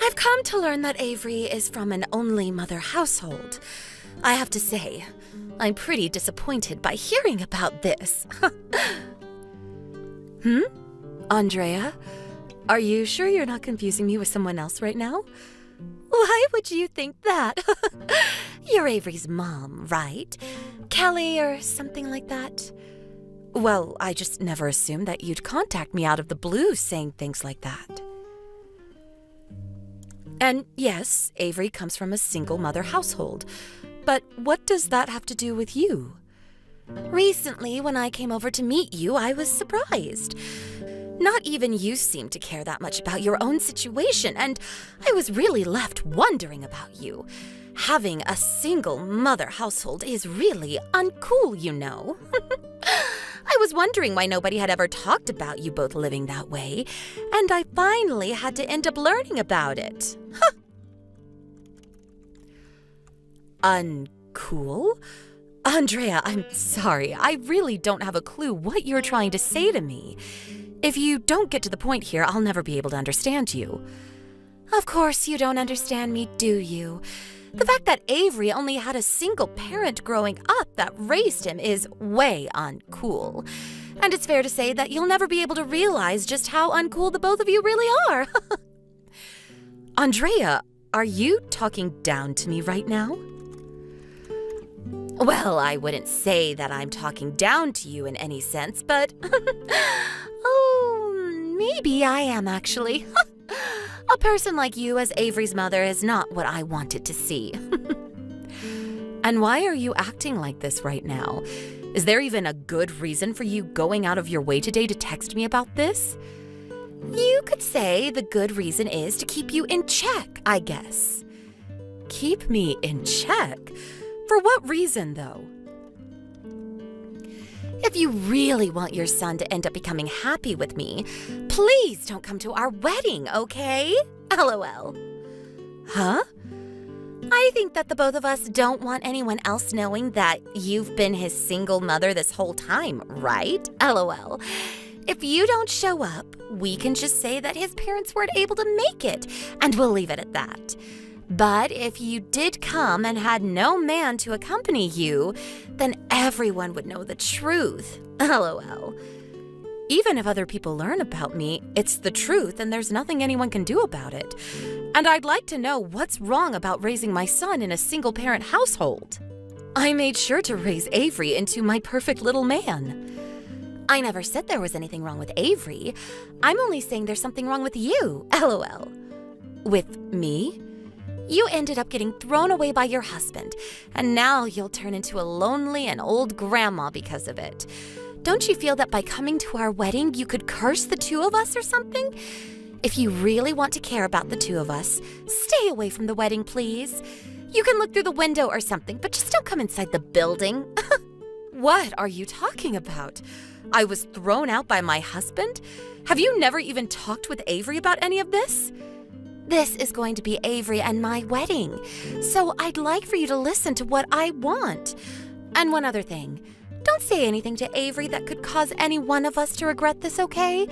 I've come to learn that Avery is from an only mother household. I have to say, I'm pretty disappointed by hearing about this. Andrea, are you sure you're not confusing me with someone else right now? Why would you think that? You're Avery's mom, right? Kelly or something like that? Well, I just never assumed that you'd contact me out of the blue saying things like that. And yes, Avery comes from a single mother household. But what does that have to do with you? Recently, when I came over to meet you, I was surprised. Not even you seemed to care that much about your own situation, and I was really left wondering about you. Having a single mother household is really uncool, you know. I was wondering why nobody had ever talked about you both living that way, and I finally had to end up learning about it. Uncool? Andrea, I'm sorry. I really don't have a clue what you're trying to say to me. If you don't get to the point here, I'll never be able to understand you. Of course you don't understand me, do you? The fact that Avery only had a single parent growing up that raised him is way uncool. And it's fair to say that you'll never be able to realize just how uncool the both of you really are. Andrea, are you talking down to me right now? Well, I wouldn't say that I'm talking down to you in any sense, but oh, maybe I am actually. A person like you as Avery's mother is not what I wanted to see. And why are you acting like this right now? Is there even a good reason for you going out of your way today to text me about this? You could say the good reason is to keep you in check, I guess. Keep me in check? For what reason, though? If you really want your son to end up becoming happy with me, please don't come to our wedding, okay? LOL. Huh? I think that the both of us don't want anyone else knowing that you've been his single mother this whole time, right? LOL. If you don't show up, we can just say that his parents weren't able to make it, and we'll leave it at that. But if you did come and had no man to accompany you, then everyone would know the truth. LOL. Even if other people learn about me, it's the truth and there's nothing anyone can do about it. And I'd like to know what's wrong about raising my son in a single-parent household. I made sure to raise Avery into my perfect little man. I never said there was anything wrong with Avery. I'm only saying there's something wrong with you. LOL. With me? You ended up getting thrown away by your husband, and now you'll turn into a lonely and old grandma because of it. Don't you feel that by coming to our wedding, you could curse the two of us or something? If you really want to care about the two of us, stay away from the wedding, please. You can look through the window or something, but just don't come inside the building. What are you talking about? I was thrown out by my husband? Have you never even talked with Avery about any of this? This is going to be Avery and my wedding, so I'd like for you to listen to what I want. And one other thing, don't say anything to Avery that could cause any one of us to regret this, okay?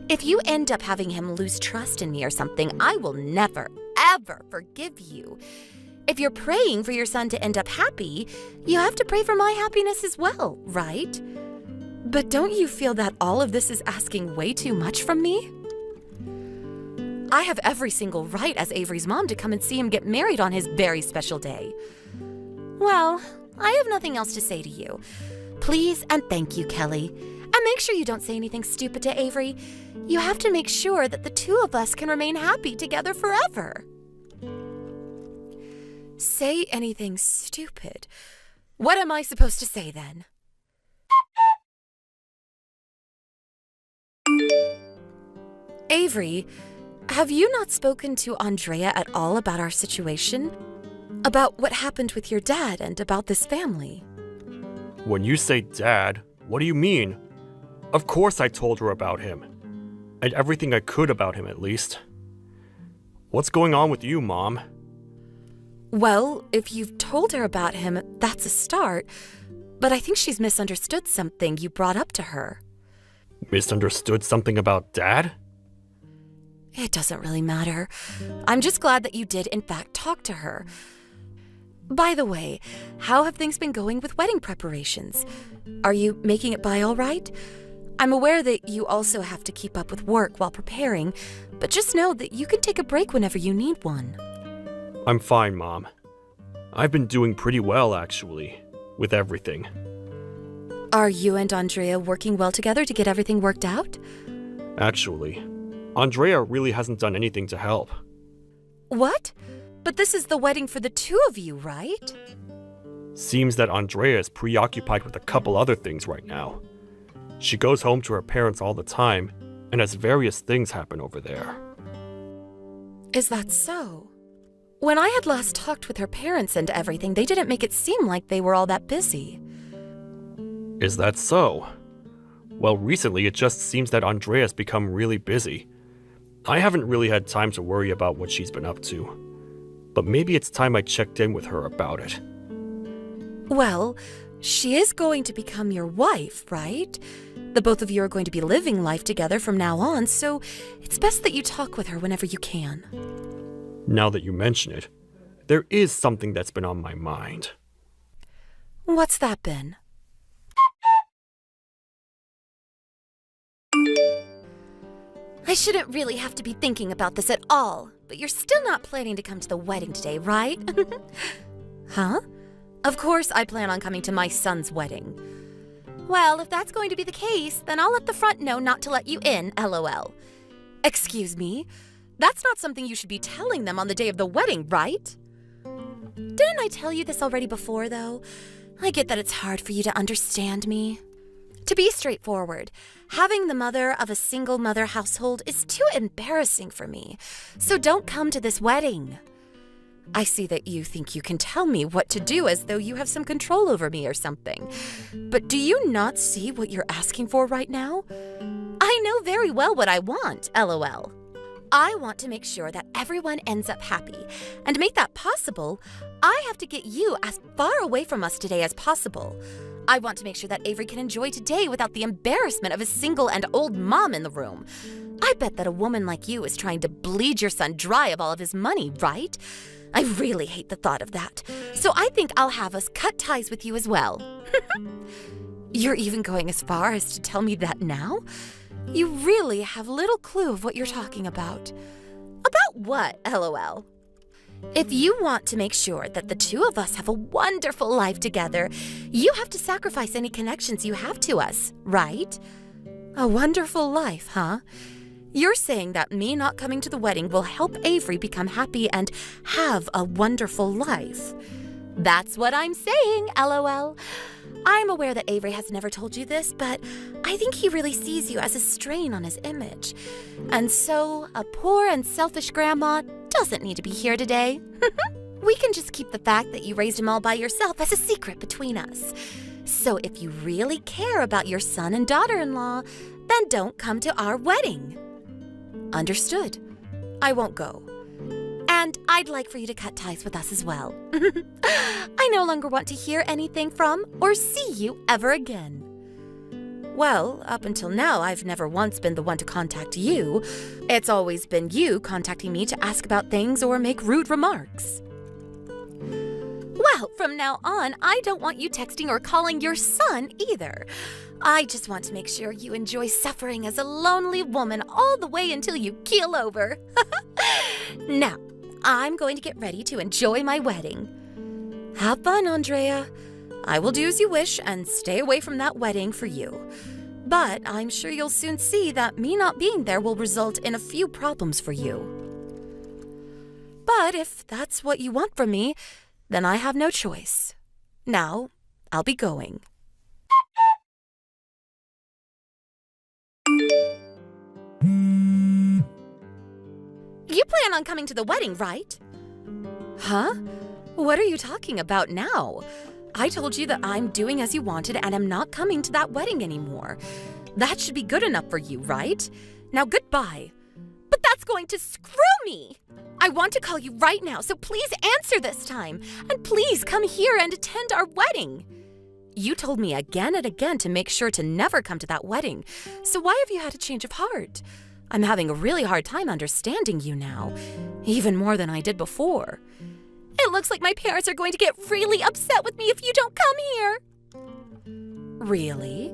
If you end up having him lose trust in me or something, I will never, ever forgive you. If you're praying for your son to end up happy, you have to pray for my happiness as well, right? But don't you feel that all of this is asking way too much from me? I have every single right as Avery's mom to come and see him get married on his very special day. Well, I have nothing else to say to you. Please and thank you, Kelly. And make sure you don't say anything stupid to Avery. You have to make sure that the two of us can remain happy together forever. Say anything stupid? What am I supposed to say then? Avery, have you not spoken to Andrea at all about our situation? About what happened with your dad and about this family? When you say dad, what do you mean? Of course I told her about him. And everything I could about him, at least. What's going on with you, Mom? Well, if you've told her about him, that's a start. But I think she's misunderstood something you brought up to her. Misunderstood something about Dad? It doesn't really matter. I'm just glad that you did, in fact, talk to her. By the way, how have things been going with wedding preparations? Are you making it by all right? I'm aware that you also have to keep up with work while preparing, but just know that you can take a break whenever you need one. I'm fine, Mom. I've been doing pretty well, actually, with everything. Are you and Andrea working well together to get everything worked out? Actually, Andrea really hasn't done anything to help. What? But this is the wedding for the two of you, right? Seems that Andrea is preoccupied with a couple other things right now. She goes home to her parents all the time and has various things happen over there. Is that so? When I had last talked with her parents and everything, they didn't make it seem like they were all that busy. Is that so? Well, recently it just seems that Andrea's become really busy. I haven't really had time to worry about what she's been up to. But maybe it's time I checked in with her about it. Well, she is going to become your wife, right? The both of you are going to be living life together from now on, so it's best that you talk with her whenever you can. Now that you mention it, there is something that's been on my mind. What's that been? I shouldn't really have to be thinking about this at all, but you're still not planning to come to the wedding today, right? Huh? Of course I plan on coming to my son's wedding. Well, if that's going to be the case, then I'll let the front know not to let you in, LOL. Excuse me? That's not something you should be telling them on the day of the wedding, right? Didn't I tell you this already before, though? I get that it's hard for you to understand me. To be straightforward, having the mother of a single mother household is too embarrassing for me, so don't come to this wedding. I see that you think you can tell me what to do as though you have some control over me or something. But do you not see what you're asking for right now? I know very well what I want, LOL. I want to make sure that everyone ends up happy. And to make that possible, I have to get you as far away from us today as possible. I want to make sure that Avery can enjoy today without the embarrassment of a single and old mom in the room. I bet that a woman like you is trying to bleed your son dry of all of his money, right? I really hate the thought of that. So I think I'll have us cut ties with you as well. You're even going as far as to tell me that now? You really have little clue of what you're talking about. About what, LOL? If you want to make sure that the two of us have a wonderful life together, you have to sacrifice any connections you have to us, right? A wonderful life, huh? You're saying that me not coming to the wedding will help Avery become happy and have a wonderful life. That's what I'm saying, LOL. I'm aware that Avery has never told you this, but I think he really sees you as a strain on his image. And so, a poor and selfish grandma doesn't need to be here today. We can just keep the fact that you raised him all by yourself as a secret between us. So if you really care about your son and daughter-in-law, then don't come to our wedding. Understood. I won't go. And I'd like for you to cut ties with us as well. I no longer want to hear anything from or see you ever again. Well, up until now, I've never once been the one to contact you. It's always been you contacting me to ask about things or make rude remarks. Well, from now on, I don't want you texting or calling your son either. I just want to make sure you enjoy suffering as a lonely woman all the way until you keel over. Now, I'm going to get ready to enjoy my wedding. Have fun, Andrea. I will do as you wish and stay away from that wedding for you. But I'm sure you'll soon see that me not being there will result in a few problems for you. But if that's what you want from me, then I have no choice. Now, I'll be going. You plan on coming to the wedding, right? Huh? What are you talking about now? I told you that I'm doing as you wanted and am not coming to that wedding anymore. That should be good enough for you, right? Now goodbye. But that's going to screw me! I want to call you right now, so please answer this time. And please come here and attend our wedding. You told me again and again to make sure to never come to that wedding. So why have you had a change of heart? I'm having a really hard time understanding you now, even more than I did before. It looks like my parents are going to get really upset with me if you don't come here. Really?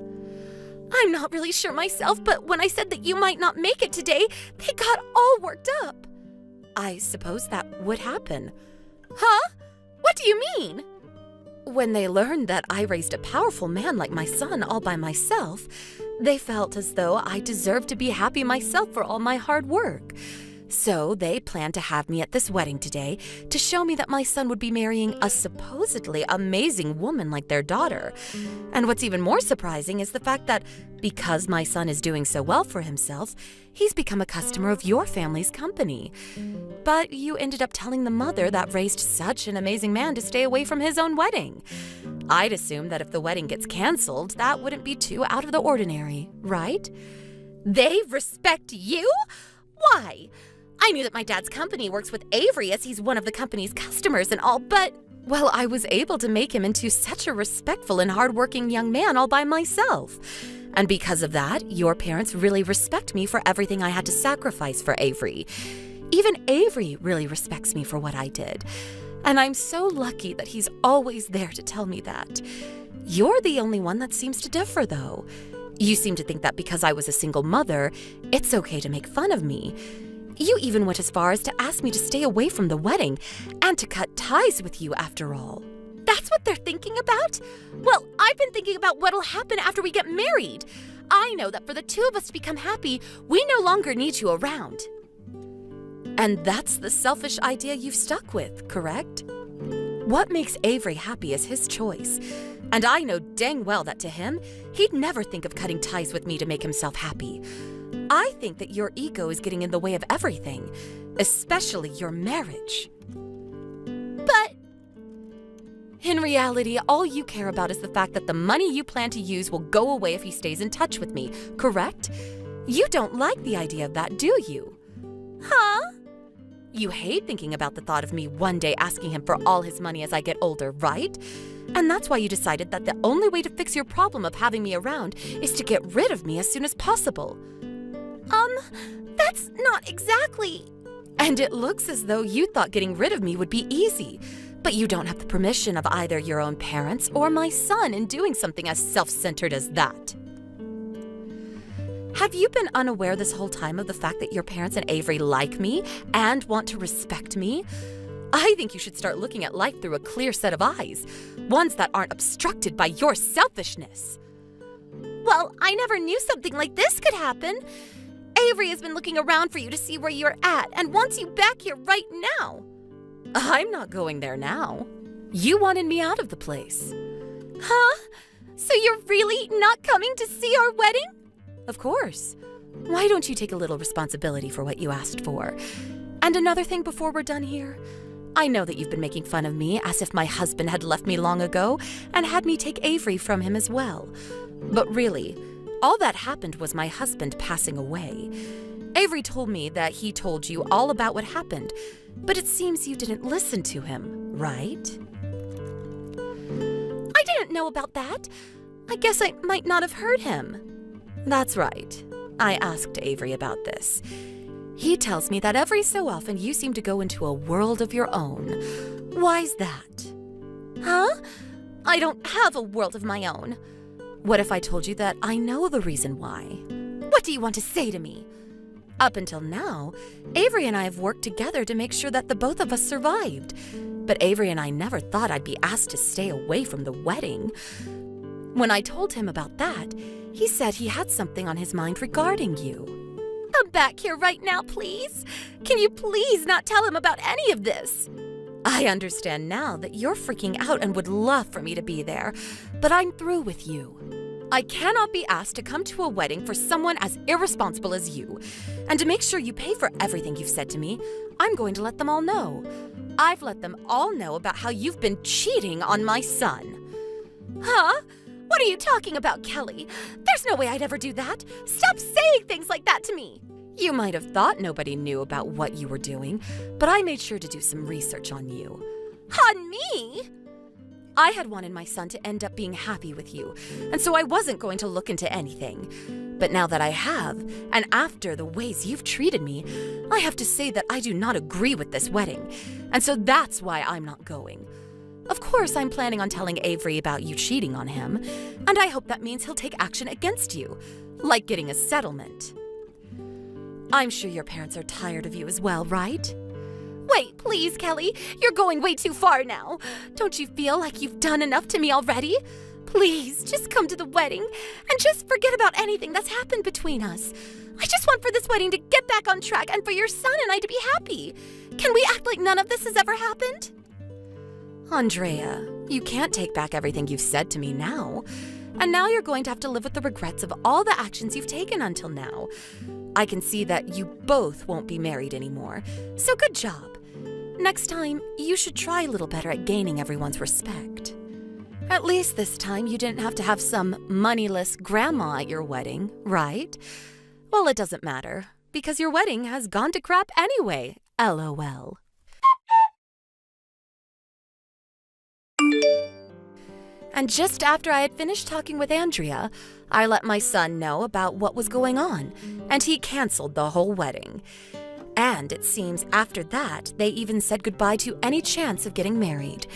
I'm not really sure myself, but when I said that you might not make it today, they got all worked up. I suppose that would happen. Huh? What do you mean? When they learned that I raised a powerful man like my son all by myself, they felt as though I deserved to be happy myself for all my hard work. So they planned to have me at this wedding today to show me that my son would be marrying a supposedly amazing woman like their daughter. And what's even more surprising is the fact that because my son is doing so well for himself, he's become a customer of your family's company. But you ended up telling the mother that raised such an amazing man to stay away from his own wedding. I'd assume that if the wedding gets canceled, that wouldn't be too out of the ordinary, right? They respect you? Why? I knew that my dad's company works with Avery as he's one of the company's customers and all, but, well, I was able to make him into such a respectful and hardworking young man all by myself. And because of that, your parents really respect me for everything I had to sacrifice for Avery. Even Avery really respects me for what I did. And I'm so lucky that he's always there to tell me that. You're the only one that seems to differ, though. You seem to think that because I was a single mother, it's okay to make fun of me. You even went as far as to ask me to stay away from the wedding and to cut ties with you after all. That's what they're thinking about? Well, I've been thinking about what'll happen after we get married. I know that for the two of us to become happy, we no longer need you around. And that's the selfish idea you've stuck with, correct? What makes Avery happy is his choice. And I know dang well that to him, he'd never think of cutting ties with me to make himself happy. I think that your ego is getting in the way of everything, especially your marriage. But in reality, all you care about is the fact that the money you plan to use will go away if he stays in touch with me, correct? You don't like the idea of that, do you? Huh? You hate thinking about the thought of me one day asking him for all his money as I get older, right? And that's why you decided that the only way to fix your problem of having me around is to get rid of me as soon as possible. That's not exactly... And it looks as though you thought getting rid of me would be easy. But you don't have the permission of either your own parents or my son in doing something as self-centered as that. Have you been unaware this whole time of the fact that your parents and Avery like me and want to respect me? I think you should start looking at life through a clear set of eyes, ones that aren't obstructed by your selfishness. Well, I never knew something like this could happen. Avery has been looking around for you to see where you're at and wants you back here right now. I'm not going there now. You wanted me out of the place. Huh? So you're really not coming to see our wedding? Of course. Why don't you take a little responsibility for what you asked for? And another thing before we're done here. I know that you've been making fun of me as if my husband had left me long ago and had me take Avery from him as well. But really, all that happened was my husband passing away. Avery told me that he told you all about what happened, but it seems you didn't listen to him, right? I didn't know about that. I guess I might not have heard him. That's right. I asked Avery about this. He tells me that every so often you seem to go into a world of your own. Why's that? Huh? I don't have a world of my own. What if I told you that I know the reason why? What do you want to say to me? Up until now, Avery and I have worked together to make sure that the both of us survived. But Avery and I never thought I'd be asked to stay away from the wedding. When I told him about that, he said he had something on his mind regarding you. Come back here right now, please. Can you please not tell him about any of this? I understand now that you're freaking out and would love for me to be there, but I'm through with you. I cannot be asked to come to a wedding for someone as irresponsible as you. And to make sure you pay for everything you've said to me, I'm going to let them all know. I've let them all know about how you've been cheating on my son. Huh? What are you talking about, Kelly? There's no way I'd ever do that. Stop saying things like that to me. You might have thought nobody knew about what you were doing, but I made sure to do some research on you. On me? I had wanted my son to end up being happy with you, and so I wasn't going to look into anything. But now that I have, and after the ways you've treated me, I have to say that I do not agree with this wedding, and so that's why I'm not going. Of course, I'm planning on telling Avery about you cheating on him, and I hope that means he'll take action against you, like getting a settlement. I'm sure your parents are tired of you as well, right? Wait, please, Kelly. You're going way too far now. Don't you feel like you've done enough to me already? Please, just come to the wedding and just forget about anything that's happened between us. I just want for this wedding to get back on track and for your son and I to be happy. Can we act like none of this has ever happened? Andrea, you can't take back everything you've said to me now. And now you're going to have to live with the regrets of all the actions you've taken until now. I can see that you both won't be married anymore, so good job. Next time, you should try a little better at gaining everyone's respect. At least this time you didn't have to have some moneyless grandma at your wedding, right? Well, it doesn't matter, because your wedding has gone to crap anyway, LOL. And just after I had finished talking with Andrea, I let my son know about what was going on, and he canceled the whole wedding. And it seems after that, they even said goodbye to any chance of getting married.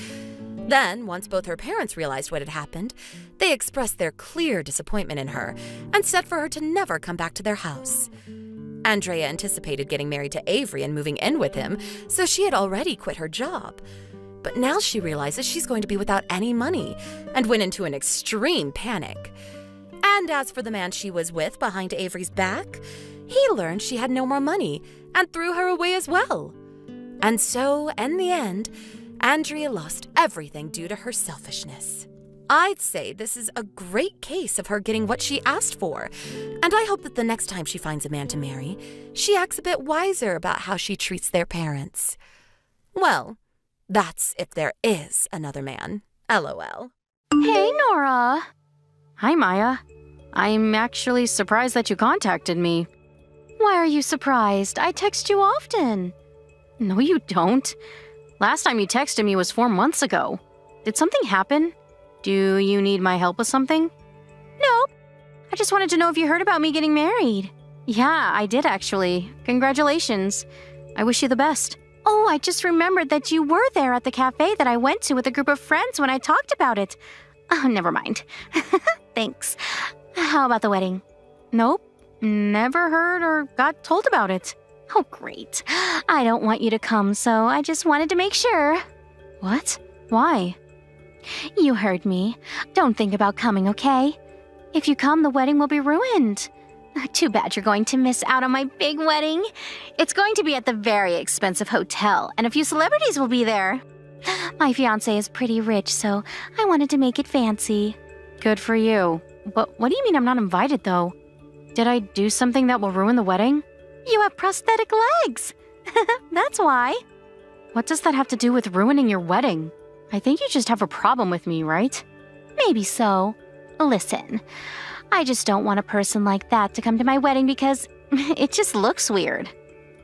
Then, once both her parents realized what had happened, they expressed their clear disappointment in her and said for her to never come back to their house. Andrea anticipated getting married to Avery and moving in with him, so she had already quit her job. But now she realizes she's going to be without any money and went into an extreme panic. And as for the man she was with behind Avery's back, he learned she had no more money and threw her away as well. And so, in the end, Andrea lost everything due to her selfishness. I'd say this is a great case of her getting what she asked for, and I hope that the next time she finds a man to marry, she acts a bit wiser about how she treats their parents. Well, that's if there is another man. LOL. Hey, Nora. Hi, Maya. I'm actually surprised that you contacted me. Why are you surprised? I text you often. No, you don't. Last time you texted me was 4 months ago. Did something happen? Do you need my help with something? Nope. I just wanted to know if you heard about me getting married. Yeah, I did actually. Congratulations. I wish you the best. Oh, I just remembered that you were there at the cafe that I went to with a group of friends when I talked about it. Oh, never mind. Thanks. How about the wedding? Nope. Never heard or got told about it. Oh, great. I don't want you to come, so I just wanted to make sure. What? Why? You heard me. Don't think about coming, okay? If you come, the wedding will be ruined. Too bad you're going to miss out on my big wedding. It's going to be at the very expensive hotel, and a few celebrities will be there. My fiancé is pretty rich, so I wanted to make it fancy. Good for you. But what do you mean I'm not invited, though? Did I do something that will ruin the wedding? You have prosthetic legs. That's why. What does that have to do with ruining your wedding? I think you just have a problem with me, right? Maybe so. Listen, I just don't want a person like that to come to my wedding because it just looks weird.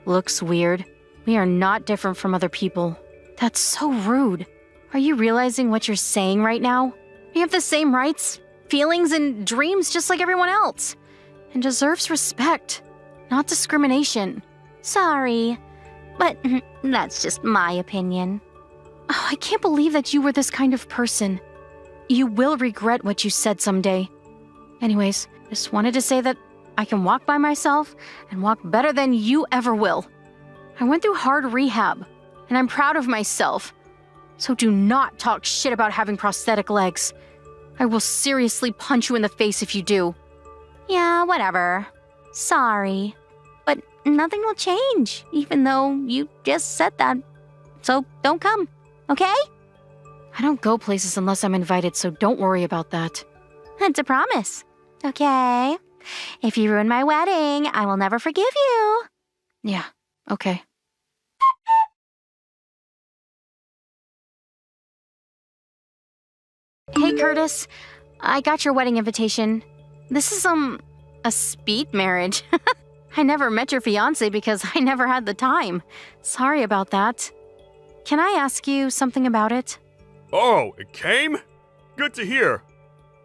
Looks weird? We are not different from other people. That's so rude. Are you realizing what you're saying right now? We have the same rights, feelings, and dreams just like everyone else. And deserves respect, not discrimination. Sorry, but that's just my opinion. Oh, I can't believe that you were this kind of person. You will regret what you said someday. Anyways, just wanted to say that I can walk by myself and walk better than you ever will. I went through hard rehab, and I'm proud of myself. So do not talk shit about having prosthetic legs. I will seriously punch you in the face if you do. Yeah, whatever. Sorry. But nothing will change, even though you just said that. So don't come, okay? I don't go places unless I'm invited, so don't worry about that. It's a promise. Okay. If you ruin my wedding, I will never forgive you. Yeah, okay. Hey, Curtis. I got your wedding invitation. This is, a speed marriage. I never met your fiancé because I never had the time. Sorry about that. Can I ask you something about it? Oh, it came? Good to hear.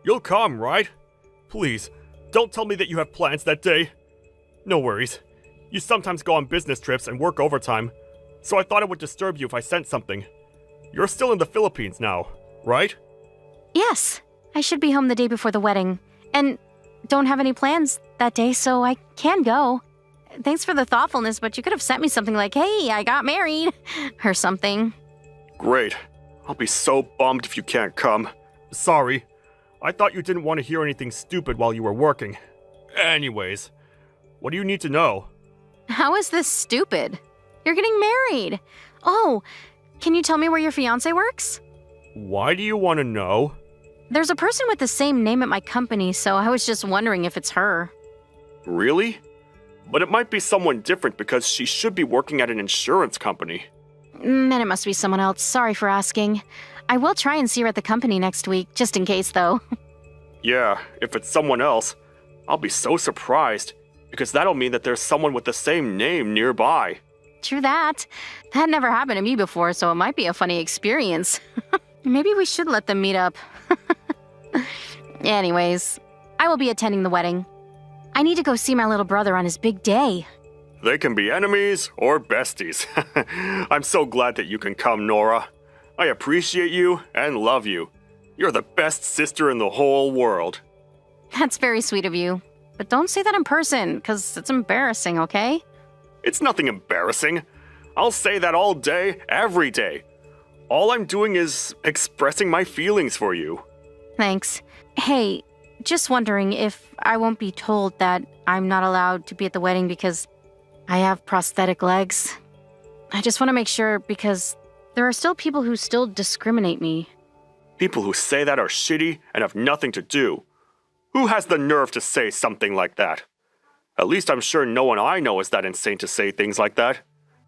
You'll come, right? Please, don't tell me that you have plans that day. No worries. You sometimes go on business trips and work overtime, so I thought it would disturb you if I sent something. You're still in the Philippines now, right? Yes, I should be home the day before the wedding, and don't have any plans that day, so I can go. Thanks for the thoughtfulness, but you could have sent me something like, hey, I got married, or something. Great. I'll be so bummed if you can't come. Sorry. I thought you didn't want to hear anything stupid while you were working. Anyways, what do you need to know? How is this stupid? You're getting married. Oh, can you tell me where your fiancé works? Why do you want to know? There's a person with the same name at my company, so I was just wondering if it's her. Really? But it might be someone different because she should be working at an insurance company. Then it must be someone else. Sorry for asking. I will try and see her at the company next week, just in case, though. Yeah, if it's someone else, I'll be so surprised, because that'll mean that there's someone with the same name nearby. True that. That never happened to me before, so it might be a funny experience. Maybe we should let them meet up. Anyways, I will be attending the wedding. I need to go see my little brother on his big day. They can be enemies or besties. I'm so glad that you can come, Nora. I appreciate you and love you. You're the best sister in the whole world. That's very sweet of you. But don't say that in person, because it's embarrassing, okay? It's nothing embarrassing. I'll say that all day, every day. All I'm doing is expressing my feelings for you. Thanks. Hey, just wondering if I won't be told that I'm not allowed to be at the wedding because I have prosthetic legs. I just want to make sure because there are still people who still discriminate me. People who say that are shitty and have nothing to do. Who has the nerve to say something like that? At least I'm sure no one I know is that insane to say things like that.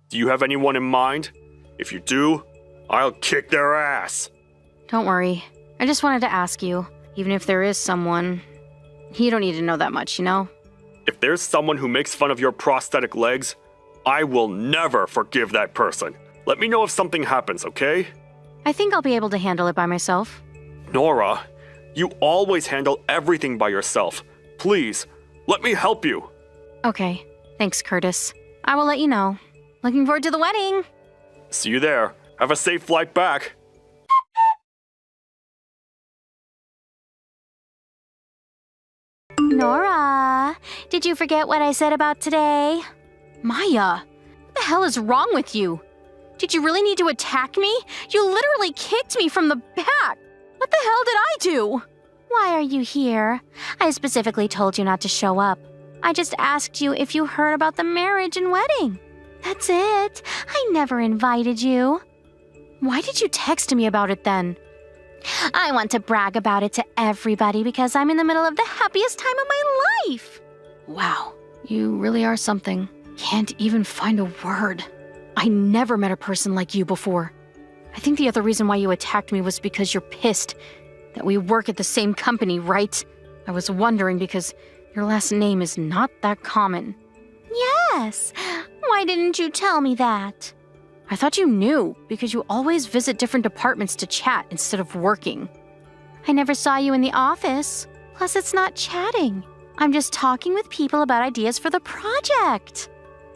Do you have anyone in mind? If you do, I'll kick their ass. Don't worry. I just wanted to ask you, even if there is someone, you don't need to know that much, you know? If there's someone who makes fun of your prosthetic legs, I will never forgive that person. Let me know if something happens, okay? I think I'll be able to handle it by myself. Nora, you always handle everything by yourself. Please, let me help you. Okay. Thanks, Curtis. I will let you know. Looking forward to the wedding. See you there. Have a safe flight back. Nora, did you forget what I said about today? Maya, what the hell is wrong with you? Did you really need to attack me? You literally kicked me from the back. What the hell did I do? Why are you here? I specifically told you not to show up. I just asked you if you heard about the marriage and wedding. That's it. I never invited you. Why did you text me about it then? I want to brag about it to everybody because I'm in the middle of the happiest time of my life. Wow, you really are something. Can't even find a word. I never met a person like you before. I think the other reason why you attacked me was because you're pissed that we work at the same company, right? I was wondering because your last name is not that common. Yes. Why didn't you tell me that? I thought you knew because you always visit different departments to chat instead of working. I never saw you in the office. Plus, it's not chatting. I'm just talking with people about ideas for the project.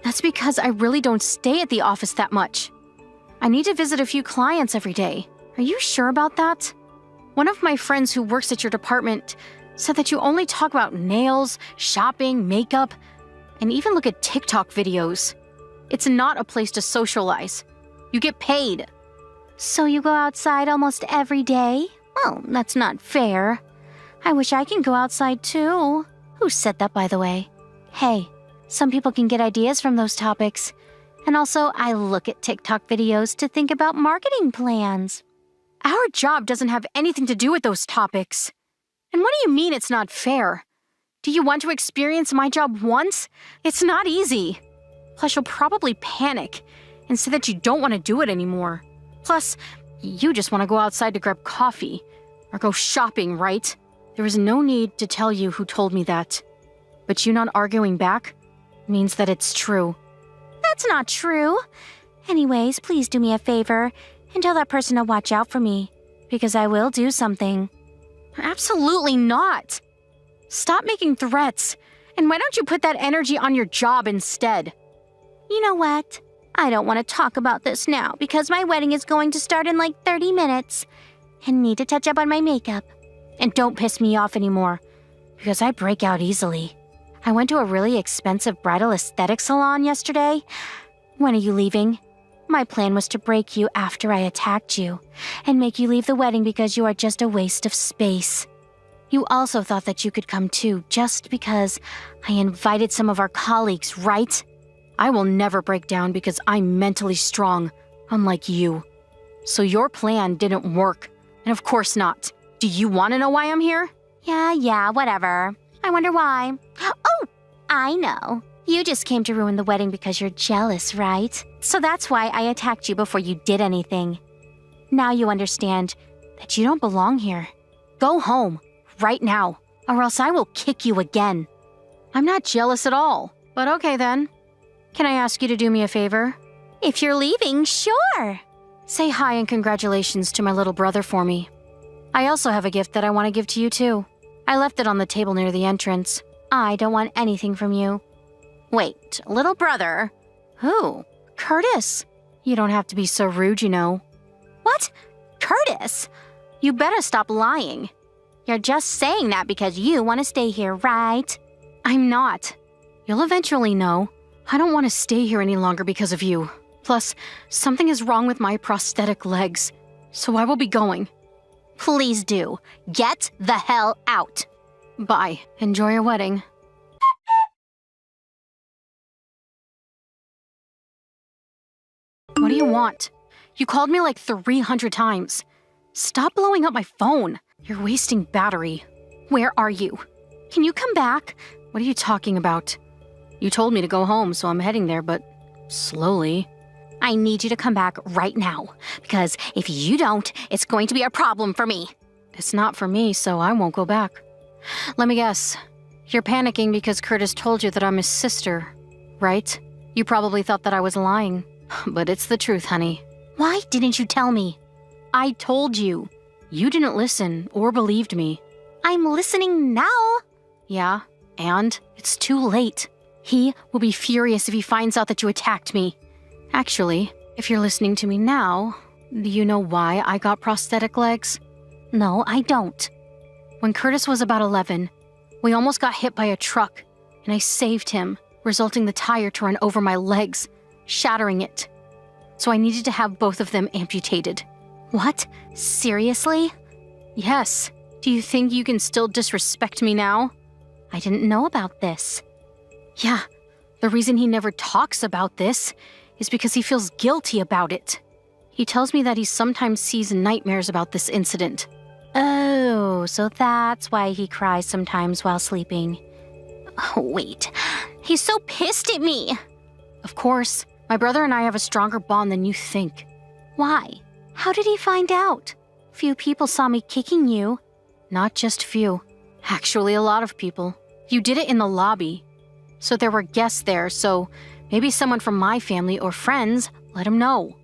That's because I really don't stay at the office that much. I need to visit a few clients every day. Are you sure about that? One of my friends who works at your department said that you only talk about nails, shopping, makeup, and even look at TikTok videos. It's not a place to socialize. You get paid. So you go outside almost every day? Well, that's not fair. I wish I can go outside too. Who said that, by the way? Hey, some people can get ideas from those topics. And also, I look at TikTok videos to think about marketing plans. Our job doesn't have anything to do with those topics. And what do you mean it's not fair? Do you want to experience my job once? It's not easy. Plus, you'll probably panic and say that you don't want to do it anymore. Plus, you just want to go outside to grab coffee or go shopping, right? There is no need to tell you who told me that. But you not arguing back means that it's true. That's not true. Anyways, please do me a favor and tell that person to watch out for me. because I will do something. Absolutely not. Stop making threats. And why don't you put that energy on your job instead? You know what? I don't want to talk about this now because my wedding is going to start in like 30 minutes. And need to touch up on my makeup. And don't piss me off anymore, because I break out easily. I went to a really expensive bridal aesthetic salon yesterday. When are you leaving? My plan was to break you after I attacked you, and make you leave the wedding because you are just a waste of space. You also thought that you could come too, just because I invited some of our colleagues, right? I will never break down because I'm mentally strong, unlike you. So your plan didn't work. And of course not. Do you want to know why I'm here? Yeah, whatever. I wonder why. Oh, I know. You just came to ruin the wedding because you're jealous, right? So that's why I attacked you before you did anything. Now you understand that you don't belong here. Go home, right now, or else I will kick you again. I'm not jealous at all, but okay then. Can I ask you to do me a favor? If you're leaving, sure. Say hi and congratulations to my little brother for me. I also have a gift that I want to give to you too. I left it on the table near the entrance. I don't want anything from you. Wait, little brother? Who? Curtis. You don't have to be so rude, you know. What? Curtis? You better stop lying. You're just saying that because you want to stay here, right? I'm not. You'll eventually know. I don't want to stay here any longer because of you. Plus, something is wrong with my prosthetic legs, so I will be going. Please do. Get the hell out. Bye. Enjoy your wedding. What do you want? You called me like 300 times. Stop blowing up my phone. You're wasting battery. Where are you? Can you come back? What are you talking about? You told me to go home, so I'm heading there, but slowly. I need you to come back right now, because if you don't, it's going to be a problem for me. It's not for me, so I won't go back. Let me guess. You're panicking because Curtis told you that I'm his sister, right? You probably thought that I was lying, but it's the truth, honey. Why didn't you tell me? I told you. You didn't listen or believed me. I'm listening now. Yeah, and it's too late. He will be furious if he finds out that you attacked me. Actually, if you're listening to me now, do you know why I got prosthetic legs? No, I don't. When Curtis was about 11, we almost got hit by a truck, and I saved him, resulting the tire to run over my legs, shattering it. So I needed to have both of them amputated. What? Seriously? Yes. Do you think you can still disrespect me now? I didn't know about this. Yeah, the reason he never talks about this is because he feels guilty about it. He tells me that he sometimes sees nightmares about this incident. Oh, so that's why he cries sometimes while sleeping. Oh, wait. He's so pissed at me. Of course, my brother and I have a stronger bond than you think. Why? How did he find out? Few people saw me kicking you. Not just few. Actually, a lot of people. You did it in the lobby. So there were guests there, so maybe someone from my family or friends let him know.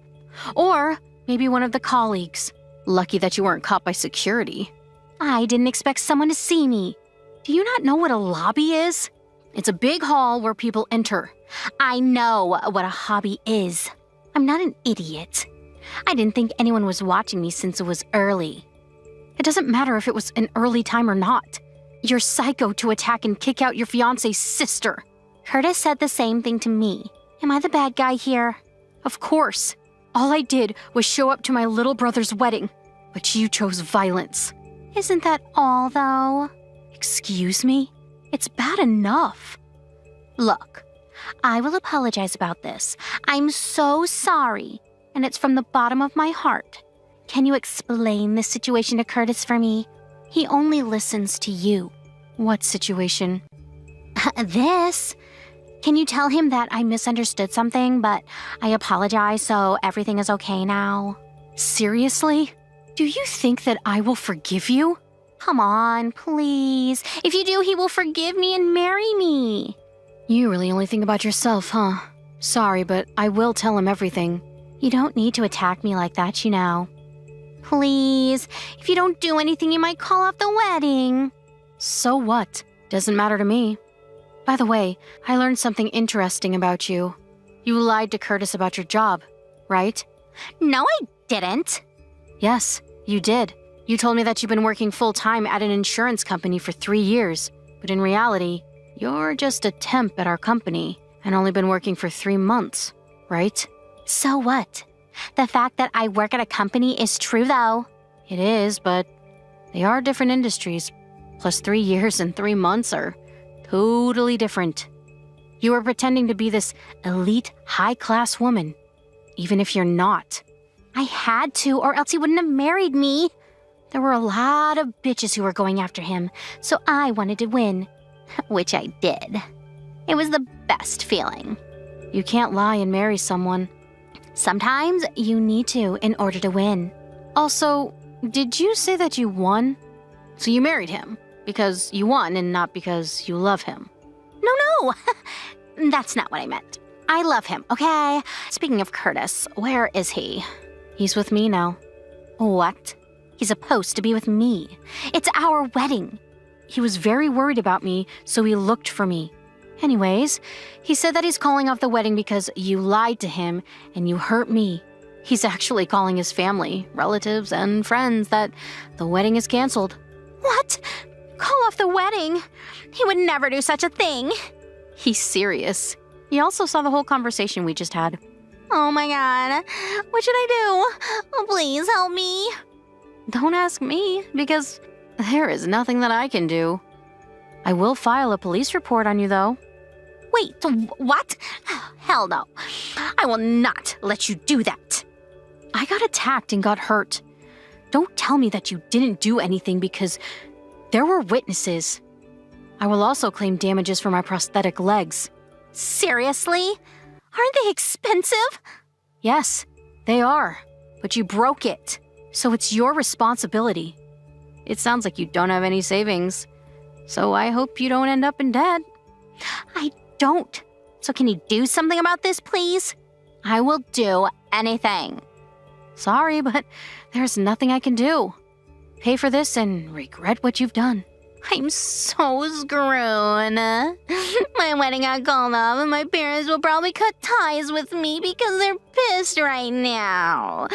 Or maybe one of the colleagues. Lucky that you weren't caught by security. I didn't expect someone to see me. Do you not know what a lobby is? It's a big hall where people enter. I know what a hobby is. I'm not an idiot. I didn't think anyone was watching me since it was early. It doesn't matter if it was an early time or not. You're psycho to attack and kick out your fiance's sister. Curtis said the same thing to me. Am I the bad guy here? Of course. All I did was show up to my little brother's wedding, but you chose violence. Isn't that all, though? Excuse me? It's bad enough. Look, I will apologize about this. I'm so sorry, and it's from the bottom of my heart. Can you explain this situation to Curtis for me? He only listens to you. What situation? This. Can you tell him that I misunderstood something, but I apologize, so everything is okay now? Seriously? Do you think that I will forgive you? Come on, please. If you do, he will forgive me and marry me. You really only think about yourself, huh? Sorry, but I will tell him everything. You don't need to attack me like that, you know. Please, if you don't do anything, you might call off the wedding. So what? Doesn't matter to me. By the way, I learned something interesting about you. You lied to Curtis about your job, right? No, I didn't. Yes, you did. You told me that you've been working full-time at an insurance company for 3 years, but in reality, you're just a temp at our company and only been working for 3 months, right? So what? The fact that I work at a company is true, though. It is, but they are different industries. Plus 3 years and 3 months are totally different. You were pretending to be this elite, high-class woman, even if you're not. I had to, or else he wouldn't have married me. There were a lot of bitches who were going after him, so I wanted to win. Which I did. It was the best feeling. You can't lie and marry someone. Sometimes you need to in order to win. Also, did you say that you won? So you married him because you won and not because you love him? No. That's not what I meant. I love him, okay? Speaking of Curtis, where is he? He's with me now. What? He's supposed to be with me. It's our wedding. He was very worried about me, so he looked for me. Anyways, he said that he's calling off the wedding because you lied to him and you hurt me. He's actually calling his family, relatives, and friends that the wedding is canceled. What? Call off the wedding? He would never do such a thing. He's serious. He also saw the whole conversation we just had. Oh my god. What should I do? Oh, please help me. Don't ask me, because there is nothing that I can do. I will file a police report on you, though. Wait, what? Hell no. I will not let you do that. I got attacked and got hurt. Don't tell me that you didn't do anything because there were witnesses. I will also claim damages for my prosthetic legs. Seriously? Aren't they expensive? Yes, they are. But you broke it. So it's your responsibility. It sounds like you don't have any savings. So I hope you don't end up in debt. I don't. So can you do something about this, please? I will do anything. Sorry, but there's nothing I can do. Pay for this and regret what you've done. I'm so screwed. My wedding got called off and my parents will probably cut ties with me because they're pissed right now.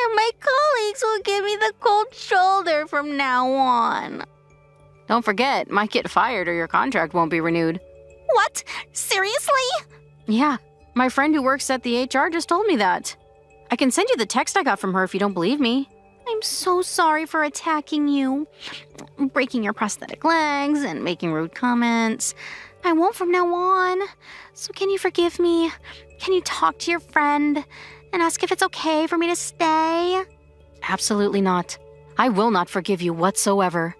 And my colleagues will give me the cold shoulder from now on. Don't forget, might get fired or your contract won't be renewed. What? Seriously? Yeah, my friend who works at the HR just told me that. I can send you the text I got from her if you don't believe me. I'm so sorry for attacking you, breaking your prosthetic legs and making rude comments. I won't from now on. So can you forgive me? Can you talk to your friend and ask if it's okay for me to stay? Absolutely not. I will not forgive you whatsoever.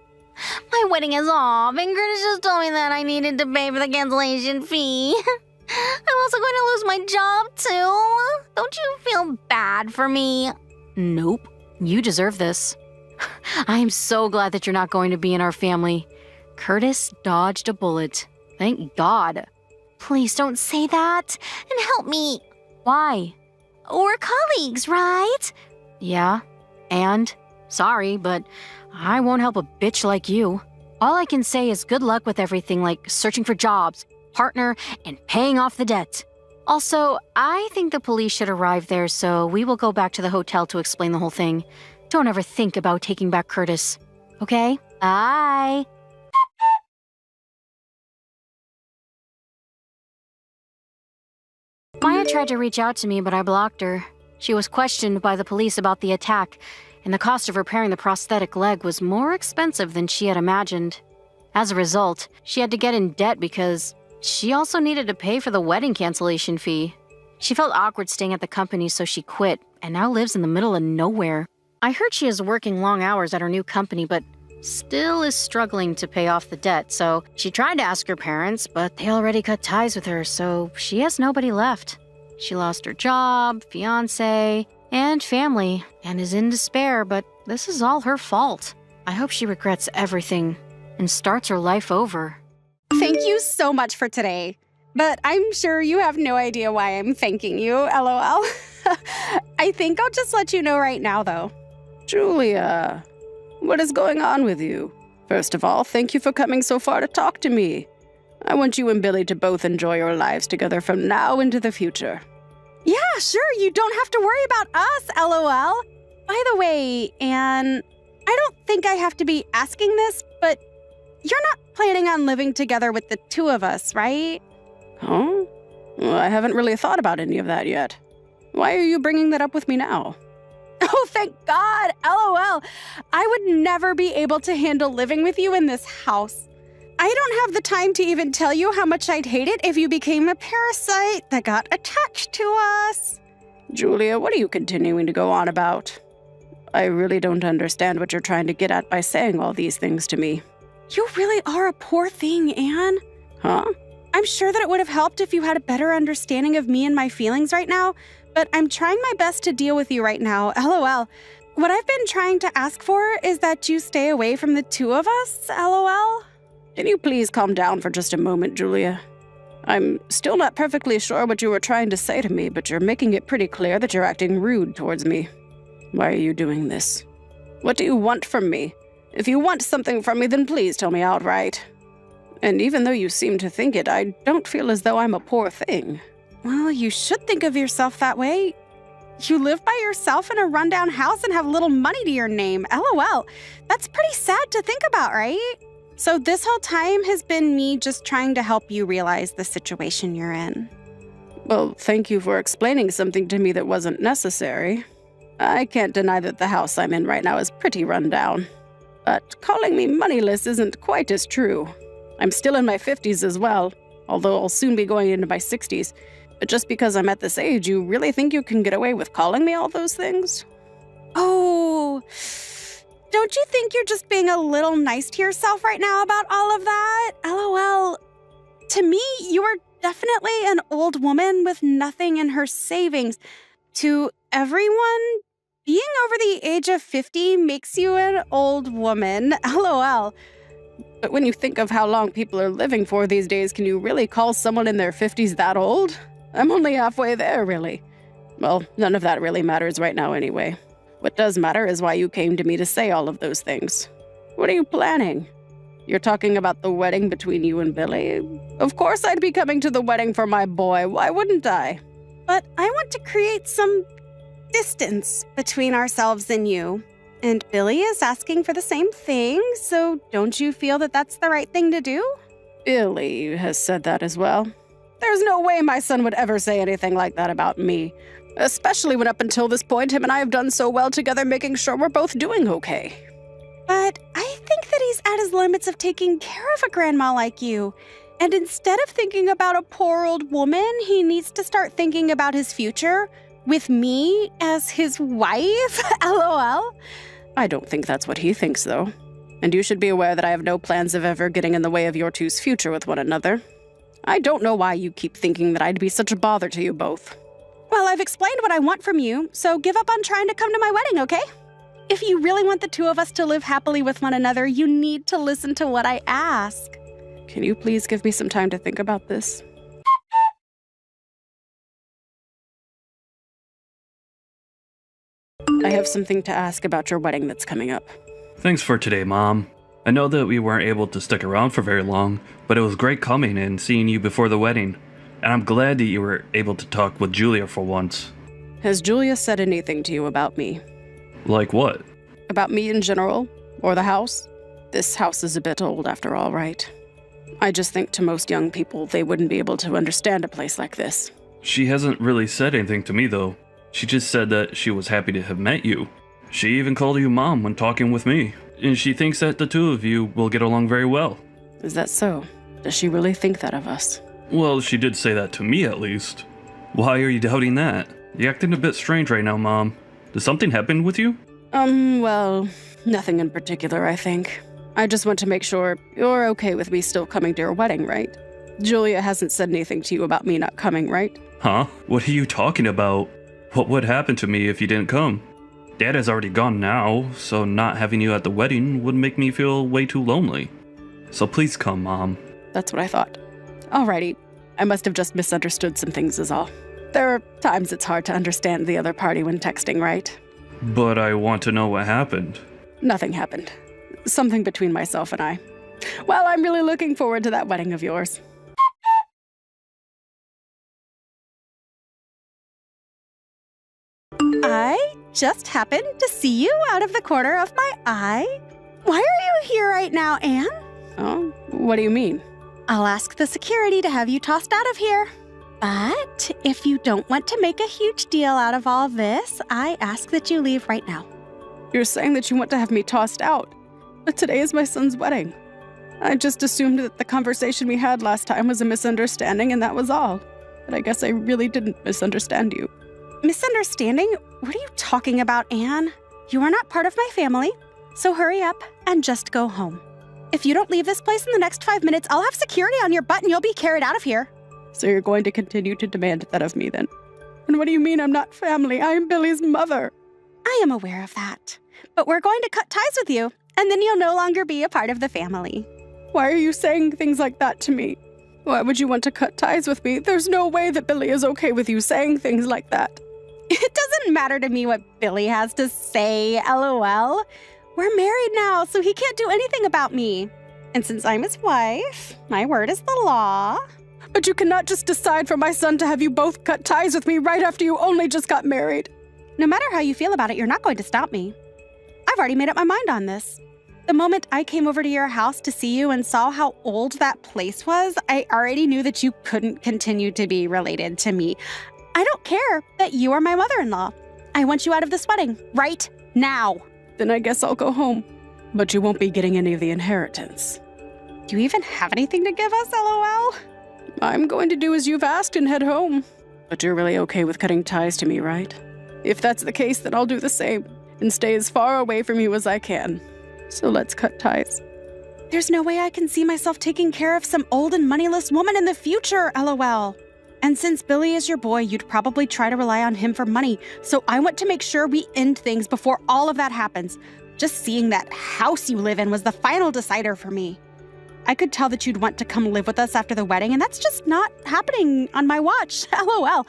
My wedding is off, and Curtis just told me that I needed to pay for the cancellation fee. I'm also going to lose my job, too. Don't you feel bad for me? Nope. You deserve this. I am so glad that you're not going to be in our family. Curtis dodged a bullet. Thank God. Please don't say that, and help me. Why? We're colleagues, right? Yeah, and sorry, but I won't help a bitch like you. All I can say is good luck with everything like searching for jobs, partner, and paying off the debt. Also, I think the police should arrive there, so we will go back to the hotel to explain the whole thing. Don't ever think about taking back Curtis. Okay? Bye! Maya tried to reach out to me, but I blocked her. She was questioned by the police about the attack, and the cost of repairing the prosthetic leg was more expensive than she had imagined. As a result, she had to get in debt because she also needed to pay for the wedding cancellation fee. She felt awkward staying at the company, so she quit, and now lives in the middle of nowhere. I heard she is working long hours at her new company, but still is struggling to pay off the debt, so she tried to ask her parents, but they already cut ties with her, so she has nobody left. She lost her job, fiancé, and family, and is in despair, but this is all her fault. I hope she regrets everything and starts her life over. Thank you so much for today. But I'm sure you have no idea why I'm thanking you, LOL. I think I'll just let you know right now, though. Julia, what is going on with you? First of all, thank you for coming so far to talk to me. I want you and Billy to both enjoy your lives together from now into the future. Yeah, sure, you don't have to worry about us, LOL. By the way, Anne, I don't think I have to be asking this, but you're not planning on living together with the two of us, right? Huh? Well, I haven't really thought about any of that yet. Why are you bringing that up with me now? Oh, thank God, LOL. I would never be able to handle living with you in this house. I don't have the time to even tell you how much I'd hate it if you became a parasite that got attached to us. Julia, what are you continuing to go on about? I really don't understand what you're trying to get at by saying all these things to me. You really are a poor thing, Anne. Huh? I'm sure that it would have helped if you had a better understanding of me and my feelings right now, but I'm trying my best to deal with you right now, LOL. What I've been trying to ask for is that you stay away from the two of us, LOL. Can you please calm down for just a moment, Julia? I'm still not perfectly sure what you were trying to say to me, but you're making it pretty clear that you're acting rude towards me. Why are you doing this? What do you want from me? If you want something from me, then please tell me outright. And even though you seem to think it, I don't feel as though I'm a poor thing. Well, you should think of yourself that way. You live by yourself in a rundown house and have little money to your name, LOL. That's pretty sad to think about, right? So this whole time has been me just trying to help you realize the situation you're in. Well, thank you for explaining something to me that wasn't necessary. I can't deny that the house I'm in right now is pretty run down. But calling me moneyless isn't quite as true. I'm still in my 50s as well, although I'll soon be going into my 60s. But just because I'm at this age, you really think you can get away with calling me all those things? Oh, don't you think you're just being a little nice to yourself right now about all of that? LOL. To me, you are definitely an old woman with nothing in her savings. To everyone, being over the age of 50 makes you an old woman. LOL. But when you think of how long people are living for these days, can you really call someone in their 50s that old? I'm only halfway there, really. Well, none of that really matters right now anyway. What does matter is why you came to me to say all of those things. What are you planning? You're talking about the wedding between you and Billy? Of course I'd be coming to the wedding for my boy. Why wouldn't I? But I want to create some distance between ourselves and you. And Billy is asking for the same thing, so don't you feel that that's the right thing to do? Billy has said that as well. There's no way my son would ever say anything like that about me. Especially when up until this point, him and I have done so well together making sure we're both doing okay. But I think that he's at his limits of taking care of a grandma like you. And instead of thinking about a poor old woman, he needs to start thinking about his future with me as his wife. LOL. I don't think that's what he thinks, though. And you should be aware that I have no plans of ever getting in the way of your two's future with one another. I don't know why you keep thinking that I'd be such a bother to you both. Well, I've explained what I want from you, so give up on trying to come to my wedding, okay? If you really want the two of us to live happily with one another, you need to listen to what I ask. Can you please give me some time to think about this? I have something to ask about your wedding that's coming up. Thanks for today, Mom. I know that we weren't able to stick around for very long, but it was great coming and seeing you before the wedding. And I'm glad that you were able to talk with Julia for once. Has Julia said anything to you about me? Like what? About me in general? Or the house? This house is a bit old after all, right? I just think to most young people, they wouldn't be able to understand a place like this. She hasn't really said anything to me, though. She just said that she was happy to have met you. She even called you Mom when talking with me. And she thinks that the two of you will get along very well. Is that so? Does she really think that of us? Well, she did say that to me, at least. Why are you doubting that? You're acting a bit strange right now, Mom. Did something happen with you? Well, nothing in particular, I think. I just want to make sure you're okay with me still coming to your wedding, right? Julia hasn't said anything to you about me not coming, right? Huh? What are you talking about? What would happen to me if you didn't come? Dad has already gone now, so not having you at the wedding would make me feel way too lonely. So please come, Mom. That's what I thought. Alrighty. I must have just misunderstood some things is all. There are times it's hard to understand the other party when texting, right? But I want to know what happened. Nothing happened. Something between myself and I. Well, I'm really looking forward to that wedding of yours. I just happened to see you out of the corner of my eye. Why are you here right now, Anne? Oh, what do you mean? I'll ask the security to have you tossed out of here. But if you don't want to make a huge deal out of all this, I ask that you leave right now. You're saying that you want to have me tossed out. But today is my son's wedding. I just assumed that the conversation we had last time was a misunderstanding and that was all. But I guess I really didn't misunderstand you. Misunderstanding? What are you talking about, Anne? You are not part of my family, so hurry up and just go home. If you don't leave this place in the next 5 minutes, I'll have security on your butt and you'll be carried out of here. So you're going to continue to demand that of me then? And what do you mean I'm not family? I am Billy's mother. I am aware of that. But we're going to cut ties with you, and then you'll no longer be a part of the family. Why are you saying things like that to me? Why would you want to cut ties with me? There's no way that Billy is okay with you saying things like that. It doesn't matter to me what Billy has to say, LOL. We're married now, so he can't do anything about me. And since I'm his wife, my word is the law. But you cannot just decide for my son to have you both cut ties with me right after you only just got married. No matter how you feel about it, you're not going to stop me. I've already made up my mind on this. The moment I came over to your house to see you and saw how old that place was, I already knew that you couldn't continue to be related to me. I don't care that you are my mother-in-law. I want you out of this wedding right now. Then I guess I'll go home. But you won't be getting any of the inheritance. Do you even have anything to give us, LOL? I'm going to do as you've asked and head home. But you're really okay with cutting ties to me, right? If that's the case, then I'll do the same and stay as far away from you as I can. So let's cut ties. There's no way I can see myself taking care of some old and moneyless woman in the future, LOL. And since Billy is your boy, you'd probably try to rely on him for money. So I want to make sure we end things before all of that happens. Just seeing that house you live in was the final decider for me. I could tell that you'd want to come live with us after the wedding, and that's just not happening on my watch. LOL.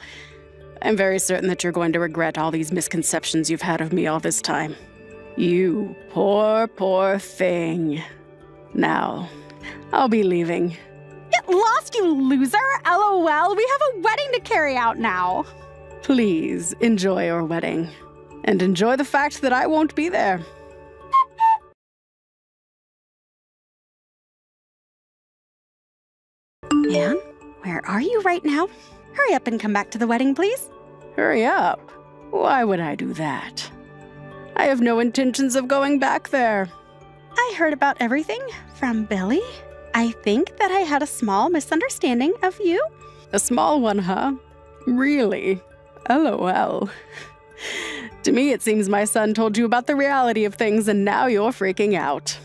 I'm very certain that you're going to regret all these misconceptions you've had of me all this time. You poor, poor thing. Now, I'll be leaving. Get lost, you loser! LOL, we have a wedding to carry out now. Please enjoy your wedding. And enjoy the fact that I won't be there. Anne, where are you right now? Hurry up and come back to the wedding, please. Hurry up. Why would I do that? I have no intentions of going back there. I heard about everything from Billy. I think that I had a small misunderstanding of you. A small one, huh? Really? LOL. To me, it seems my son told you about the reality of things and now you're freaking out.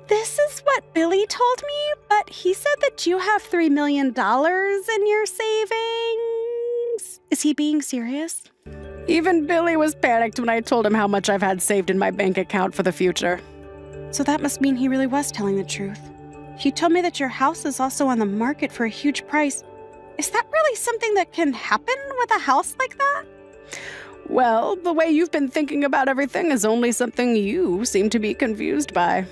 This is what Billy told me, but he said that you have $3 million in your savings. Is he being serious? Even Billy was panicked when I told him how much I've had saved in my bank account for the future. So that must mean he really was telling the truth. He told me that your house is also on the market for a huge price. Is that really something that can happen with a house like that? Well, the way you've been thinking about everything is only something you seem to be confused by.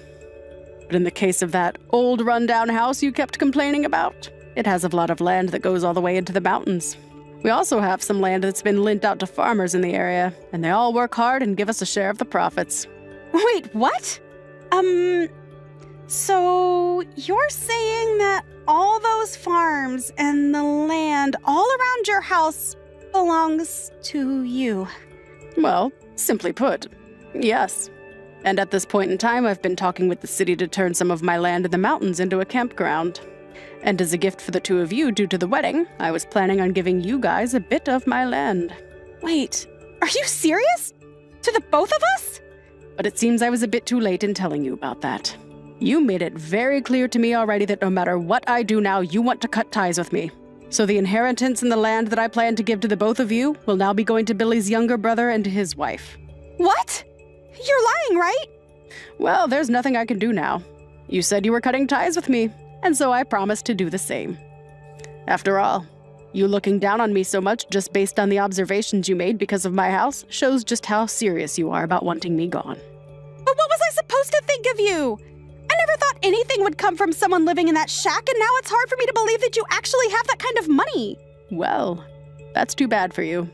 But in the case of that old rundown house you kept complaining about, it has a lot of land that goes all the way into the mountains. We also have some land that's been lent out to farmers in the area, and they all work hard and give us a share of the profits. Wait, what? So you're saying that all those farms and the land all around your house belongs to you? Well, simply put, yes. And at this point in time, I've been talking with the city to turn some of my land in the mountains into a campground. And as a gift for the two of you due to the wedding, I was planning on giving you guys a bit of my land. Wait, are you serious? To the both of us? But it seems I was a bit too late in telling you about that. You made it very clear to me already that no matter what I do now, you want to cut ties with me. So the inheritance and the land that I plan to give to the both of you will now be going to Billy's younger brother and to his wife. What? You're lying, right? Well, there's nothing I can do now. You said you were cutting ties with me, and so I promised to do the same. After all, You looking down on me so much just based on the observations you made because of my house shows just how serious you are about wanting me gone. But what was I supposed to think of you? I never thought anything would come from someone living in that shack, and now it's hard for me to believe that you actually have that kind of money. Well, that's too bad for you.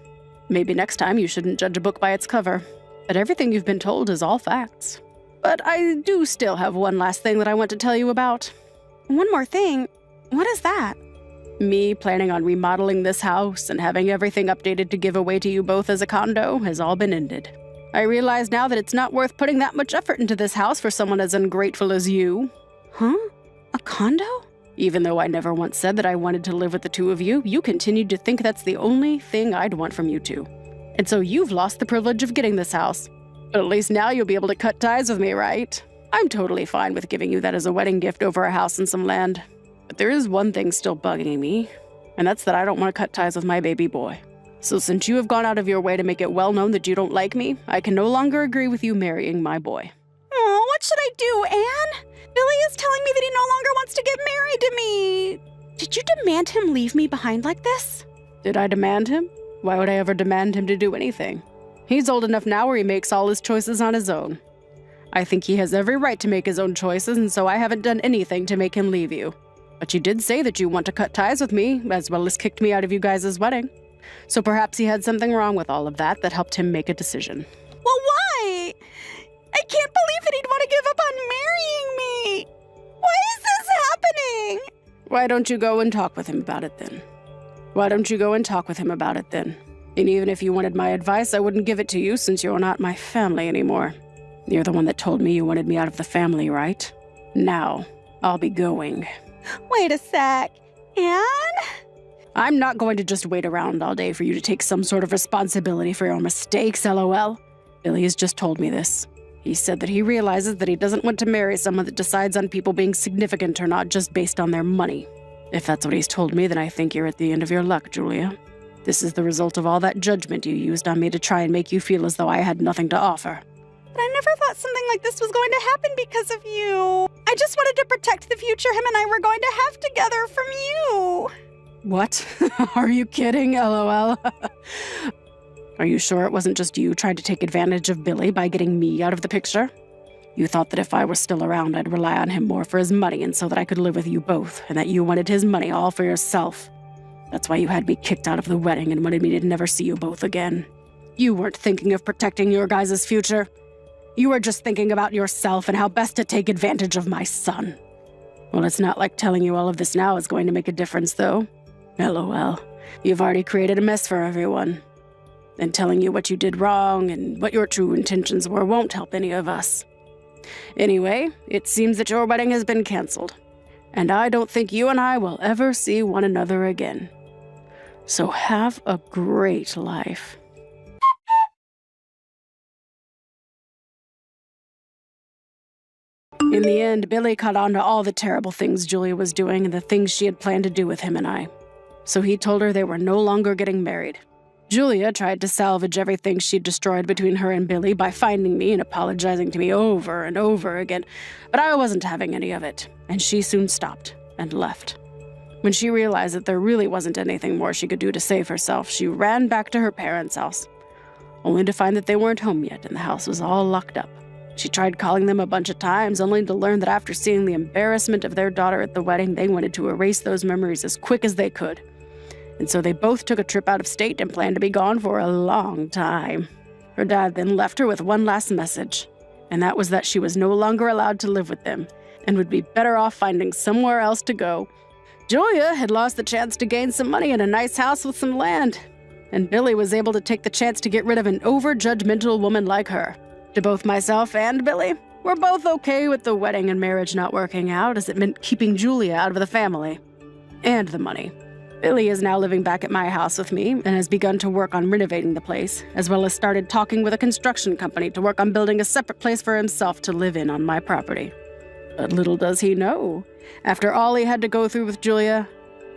Maybe next time you shouldn't judge a book by its cover. But everything you've been told is all facts. But I do still have one last thing that I want to tell you about. One more thing. What is that? Me planning on remodeling this house and having everything updated to give away to you both as a condo has all been ended. I realize now that it's not worth putting that much effort into this house for someone as ungrateful as you. Huh? A condo? Even though I never once said that I wanted to live with the two of you, you continued to think that's the only thing I'd want from you two. And so you've lost the privilege of getting this house. But at least now you'll be able to cut ties with me, right? I'm totally fine with giving you that as a wedding gift over a house and some land. But there is one thing still bugging me, and that's that I don't want to cut ties with my baby boy. So since you have gone out of your way to make it well known that you don't like me, I can no longer agree with you marrying my boy. Oh, what should I do, Anne? Billy is telling me that he no longer wants to get married to me. Did you demand him leave me behind like this? Did I demand him? Why would I ever demand him to do anything? He's old enough now where he makes all his choices on his own. I think he has every right to make his own choices, and so I haven't done anything to make him leave you. But you did say that you want to cut ties with me, as well as kicked me out of you guys' wedding. So perhaps he had something wrong with all of that that helped him make a decision. Well, why? I can't believe that he'd want to give up on marrying me. Why is this happening? Why don't you go and talk with him about it then? And even if you wanted my advice, I wouldn't give it to you since you're not my family anymore. You're the one that told me you wanted me out of the family, right? Now, I'll be going. Wait a sec. Anne? I'm not going to just wait around all day for you to take some sort of responsibility for your mistakes, LOL. Billy has just told me this. He said that he realizes that he doesn't want to marry someone that decides on people being significant or not just based on their money. If that's what he's told me, then I think you're at the end of your luck, Julia. This is the result of all that judgment you used on me to try and make you feel as though I had nothing to offer. But I never thought something like this was going to happen because of you. I just wanted to protect the future him and I were going to have together from you. What? Are you kidding, LOL? Are you sure it wasn't just you trying to take advantage of Billy by getting me out of the picture? You thought that if I were still around, I'd rely on him more for his money and so that I could live with you both, and that you wanted his money all for yourself. That's why you had me kicked out of the wedding and wanted me to never see you both again. You weren't thinking of protecting your guys' future. You were just thinking about yourself and how best to take advantage of my son. Well, it's not like telling you all of this now is going to make a difference, though. LOL. You've already created a mess for everyone. And telling you what you did wrong and what your true intentions were won't help any of us. Anyway, it seems that your wedding has been canceled. And I don't think you and I will ever see one another again. So have a great life. In the end, Billy caught on to all the terrible things Julia was doing and the things she had planned to do with him and I. So he told her they were no longer getting married. Julia tried to salvage everything she'd destroyed between her and Billy by finding me and apologizing to me over and over again, but I wasn't having any of it, and she soon stopped and left. When she realized that there really wasn't anything more she could do to save herself, she ran back to her parents' house, only to find that they weren't home yet and the house was all locked up. She tried calling them a bunch of times, only to learn that after seeing the embarrassment of their daughter at the wedding, they wanted to erase those memories as quick as they could. And so they both took a trip out of state and planned to be gone for a long time. Her dad then left her with one last message, and that was that she was no longer allowed to live with them and would be better off finding somewhere else to go. Julia had lost the chance to gain some money and a nice house with some land, and Billy was able to take the chance to get rid of an over-judgmental woman like her. To both myself and Billy, we're both okay with the wedding and marriage not working out, as it meant keeping Julia out of the family. And the money. Billy is now living back at my house with me and has begun to work on renovating the place, as well as started talking with a construction company to work on building a separate place for himself to live in on my property. But little does he know, after all he had to go through with Julia,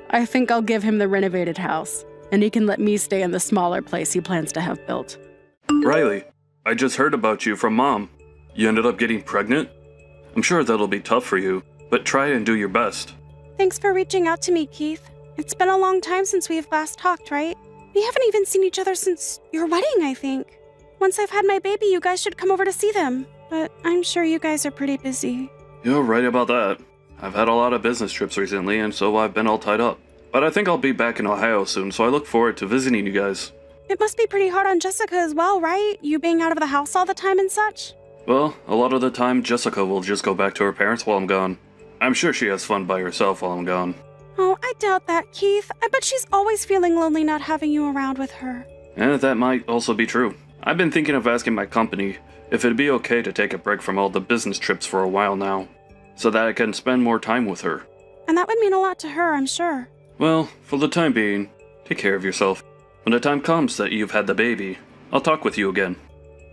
I think I'll give him the renovated house, and he can let me stay in the smaller place he plans to have built. Riley, I just heard about you from Mom. You ended up getting pregnant? I'm sure that'll be tough for you, but try and do your best. Thanks for reaching out to me, Keith. It's been a long time since we've last talked, right? We haven't even seen each other since your wedding, I think. Once I've had my baby, you guys should come over to see them. But I'm sure you guys are pretty busy. You're right about that. I've had a lot of business trips recently, and so I've been all tied up. But I think I'll be back in Ohio soon, so I look forward to visiting you guys. It must be pretty hard on Jessica as well, right? You being out of the house all the time and such? Well, a lot of the time, Jessica will just go back to her parents while I'm gone. I'm sure she has fun by herself while I'm gone. Oh, I doubt that, Keith. I bet she's always feeling lonely not having you around with her. And that might also be true. I've been thinking of asking my company if it'd be okay to take a break from all the business trips for a while now, so that I can spend more time with her. And that would mean a lot to her, I'm sure. Well, for the time being, take care of yourself. When the time comes that you've had the baby, I'll talk with you again.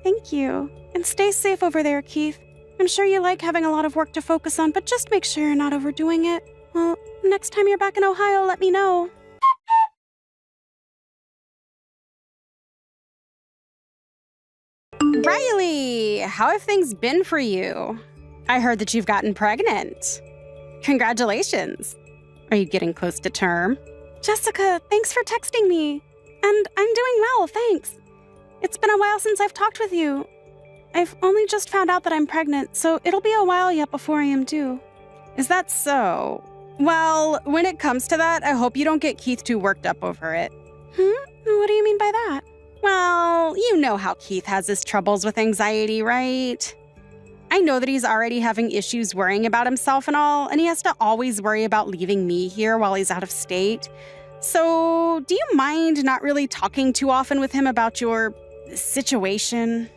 Thank you. And stay safe over there, Keith. I'm sure you like having a lot of work to focus on, but just make sure you're not overdoing it. Well, next time you're back in Ohio, let me know. Riley, how have things been for you? I heard that you've gotten pregnant. Congratulations. Are you getting close to term? Jessica, thanks for texting me. And I'm doing well, thanks. It's been a while since I've talked with you. I've only just found out that I'm pregnant, so it'll be a while yet before I am due. Is that so? Well, when it comes to that, I hope you don't get Keith too worked up over it. What do you mean by that? Well, you know how Keith has his troubles with anxiety, right? I know that he's already having issues worrying about himself and all, and he has to always worry about leaving me here while he's out of state. So, do you mind not really talking too often with him about your situation?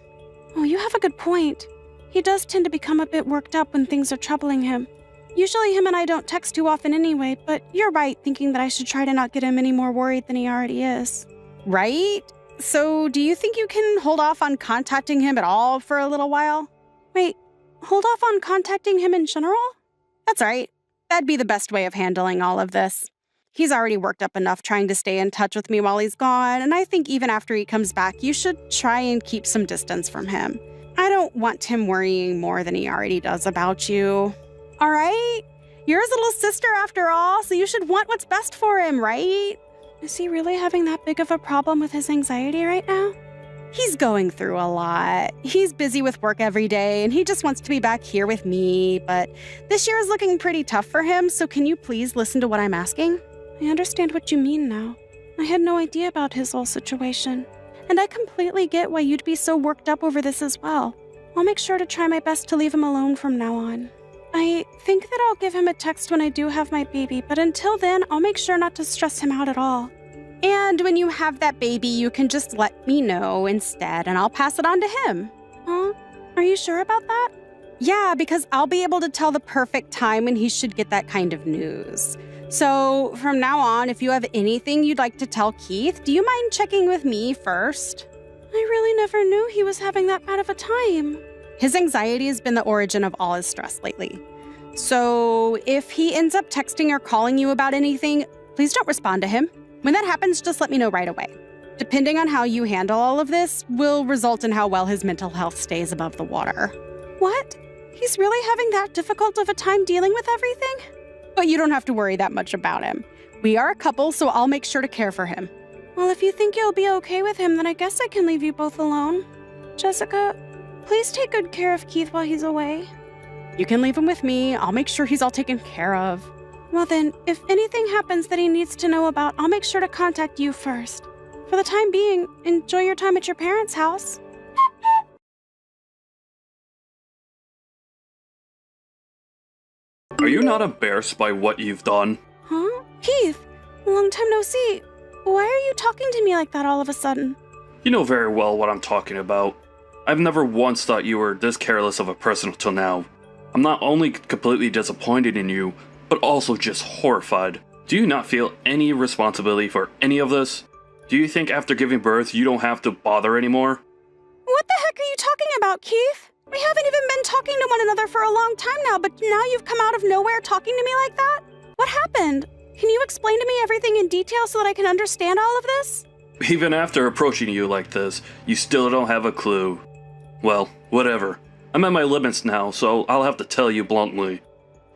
Oh, you have a good point. He does tend to become a bit worked up when things are troubling him. Usually him and I don't text too often anyway, but you're right thinking that I should try to not get him any more worried than he already is. Right? So, do you think you can hold off on contacting him at all for a little while? Wait, hold off on contacting him in general? That's right. That'd be the best way of handling all of this. He's already worked up enough trying to stay in touch with me while he's gone, and I think even after he comes back, you should try and keep some distance from him. I don't want him worrying more than he already does about you. All right? You're his little sister after all, so you should want what's best for him, right? Is he really having that big of a problem with his anxiety right now? He's going through a lot. He's busy with work every day, and he just wants to be back here with me, but this year is looking pretty tough for him, so can you please listen to what I'm asking? I understand what you mean now. I had no idea about his whole situation. And I completely get why you'd be so worked up over this as well. I'll make sure to try my best to leave him alone from now on. I think that I'll give him a text when I do have my baby, but until then, I'll make sure not to stress him out at all. And when you have that baby, you can just let me know instead, and I'll pass it on to him. Huh? Are you sure about that? Yeah, because I'll be able to tell the perfect time when he should get that kind of news. So, from now on, if you have anything you'd like to tell Keith, do you mind checking with me first? I really never knew he was having that bad of a time. His anxiety has been the origin of all his stress lately. So, if he ends up texting or calling you about anything, please don't respond to him. When that happens, just let me know right away. Depending on how you handle all of this will result in how well his mental health stays above the water. What? He's really having that difficult of a time dealing with everything? But you don't have to worry that much about him. We are a couple, so I'll make sure to care for him. Well, if you think you'll be okay with him, then I guess I can leave you both alone. Jessica, please take good care of Keith while he's away. You can leave him with me. I'll make sure he's all taken care of. Well then, if anything happens that he needs to know about, I'll make sure to contact you first. For the time being, enjoy your time at your parents' house. Are you not embarrassed by what you've done? Huh? Keith, long time no see. Why are you talking to me like that all of a sudden? You know very well what I'm talking about. I've never once thought you were this careless of a person until now. I'm not only completely disappointed in you, but also just horrified. Do you not feel any responsibility for any of this? Do you think after giving birth you don't have to bother anymore? What the heck are you talking about, Keith? We haven't even been talking to one another for a long time now, but now you've come out of nowhere talking to me like that? What happened? Can you explain to me everything in detail so that I can understand all of this? Even after approaching you like this, you still don't have a clue. Well, whatever. I'm at my limits now, so I'll have to tell you bluntly.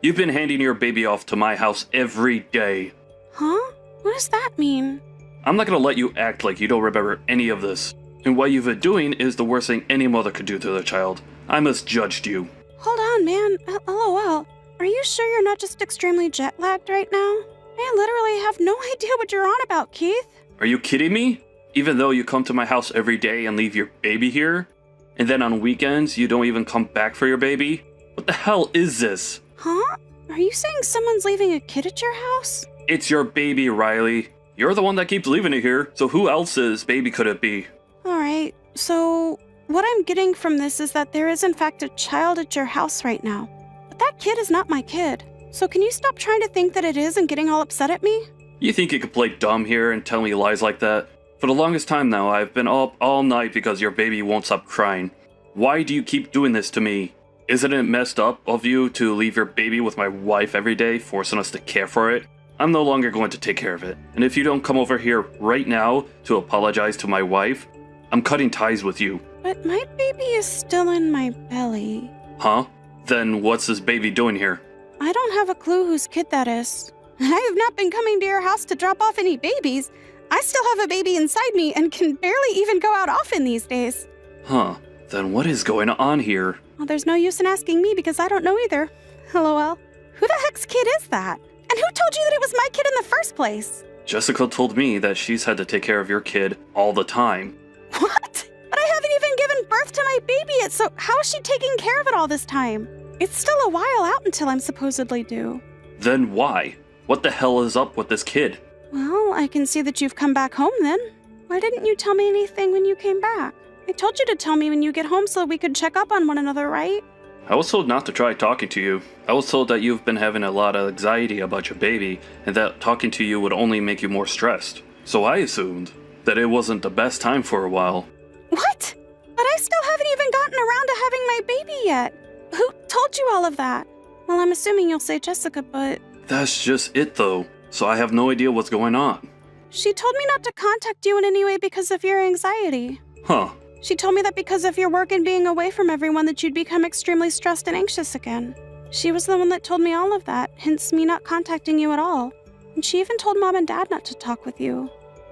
You've been handing your baby off to my house every day. Huh? What does that mean? I'm not gonna let you act like you don't remember any of this. And what you've been doing is the worst thing any mother could do to their child. I misjudged you. Hold on, man. LOL. Are you sure you're not just extremely jet-lagged right now? I literally have no idea what you're on about, Keith. Are you kidding me? Even though you come to my house every day and leave your baby here? And then on weekends, you don't even come back for your baby? What the hell is this? Huh? Are you saying someone's leaving a kid at your house? It's your baby, Riley. You're the one that keeps leaving it here, so who else's baby could it be? Alright, so what I'm getting from this is that there is in fact a child at your house right now. But that kid is not my kid. So can you stop trying to think that it is and getting all upset at me? You think you could play dumb here and tell me lies like that? For the longest time now, I've been up all night because your baby won't stop crying. Why do you keep doing this to me? Isn't it messed up of you to leave your baby with my wife every day, forcing us to care for it? I'm no longer going to take care of it. And if you don't come over here right now to apologize to my wife, I'm cutting ties with you. But my baby is still in my belly. Huh? Then what's this baby doing here? I don't have a clue whose kid that is. And I have not been coming to your house to drop off any babies. I still have a baby inside me and can barely even go out often these days. Huh. Then what is going on here? Well, there's no use in asking me because I don't know either. LOL. Who the heck's kid is that? And who told you that it was my kid in the first place? Jessica told me that she's had to take care of your kid all the time. What? But I haven't even given birth to my baby yet, so how is she taking care of it all this time? It's still a while out until I'm supposedly due. Then why? What the hell is up with this kid? Well, I can see that you've come back home then. Why didn't you tell me anything when you came back? I told you to tell me when you get home so we could check up on one another, right? I was told not to try talking to you. I was told that you've been having a lot of anxiety about your baby, and that talking to you would only make you more stressed. So I assumed that it wasn't the best time for a while. What? But I still haven't even gotten around to having my baby yet. Who told you all of that? Well, I'm assuming you'll say Jessica, but... That's just it though, so I have no idea what's going on. She told me not to contact you in any way because of your anxiety. Huh. She told me that because of your work and being away from everyone that you'd become extremely stressed and anxious again. She was the one that told me all of that, hence me not contacting you at all. And she even told Mom and Dad not to talk with you.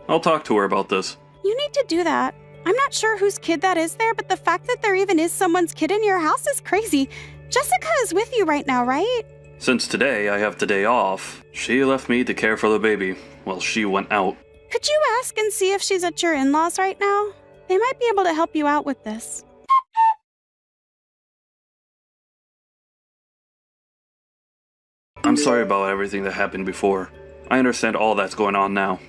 I'll talk to her about this. You need to do that. I'm not sure whose kid that is there, but the fact that there even is someone's kid in your house is crazy. Jessica is with you right now, right? Since today I have the day off, she left me to care for the baby while she went out. Could you ask and see if she's at your in-laws right now? They might be able to help you out with this. I'm sorry about everything that happened before. I understand all that's going on now.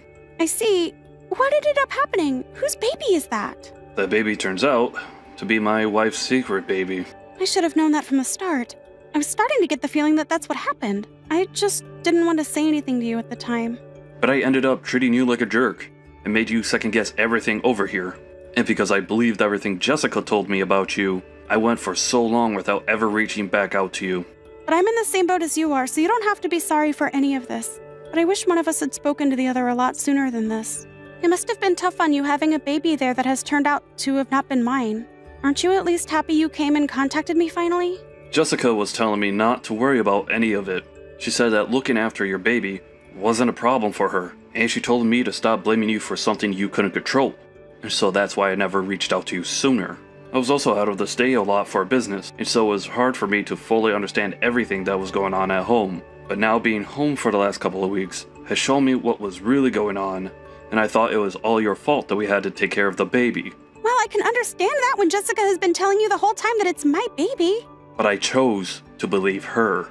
I see. What ended up happening? Whose baby is that? That baby turns out to be my wife's secret baby. I should have known that from the start. I was starting to get the feeling that that's what happened. I just didn't want to say anything to you at the time. But I ended up treating you like a jerk and made you second guess everything over here. And because I believed everything Jessica told me about you, I went for so long without ever reaching back out to you. But I'm in the same boat as you are, so you don't have to be sorry for any of this. But I wish one of us had spoken to the other a lot sooner than this. It must have been tough on you having a baby there that has turned out to have not been mine. Aren't you at least happy you came and contacted me finally? Jessica was telling me not to worry about any of it. She said that looking after your baby wasn't a problem for her, and she told me to stop blaming you for something you couldn't control. And so that's why I never reached out to you sooner. I was also out of the state a lot for business, and so it was hard for me to fully understand everything that was going on at home. But now being home for the last couple of weeks has shown me what was really going on, and I thought it was all your fault that we had to take care of the baby. Well, I can understand that when Jessica has been telling you the whole time that it's my baby. But I chose to believe her.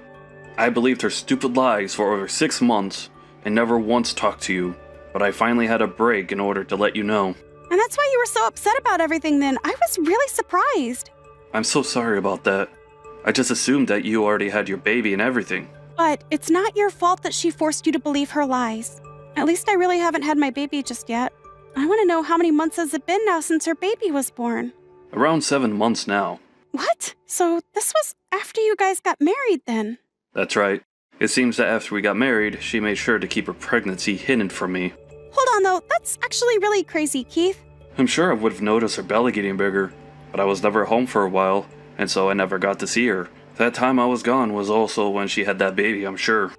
I believed her stupid lies for over 6 months and never once talked to you, but I finally had a break in order to let you know. And that's why you were so upset about everything then. I was really surprised. I'm so sorry about that. I just assumed that you already had your baby and everything. But it's not your fault that she forced you to believe her lies. At least I really haven't had my baby just yet. I want to know how many months has it been now since her baby was born? Around 7 months now. What? So this was after you guys got married then? That's right. It seems that after we got married, she made sure to keep her pregnancy hidden from me. Hold on though, that's actually really crazy, Keith. I'm sure I would have noticed her belly getting bigger, but I was never home for a while, and so I never got to see her. That time I was gone was also when she had that baby, I'm sure.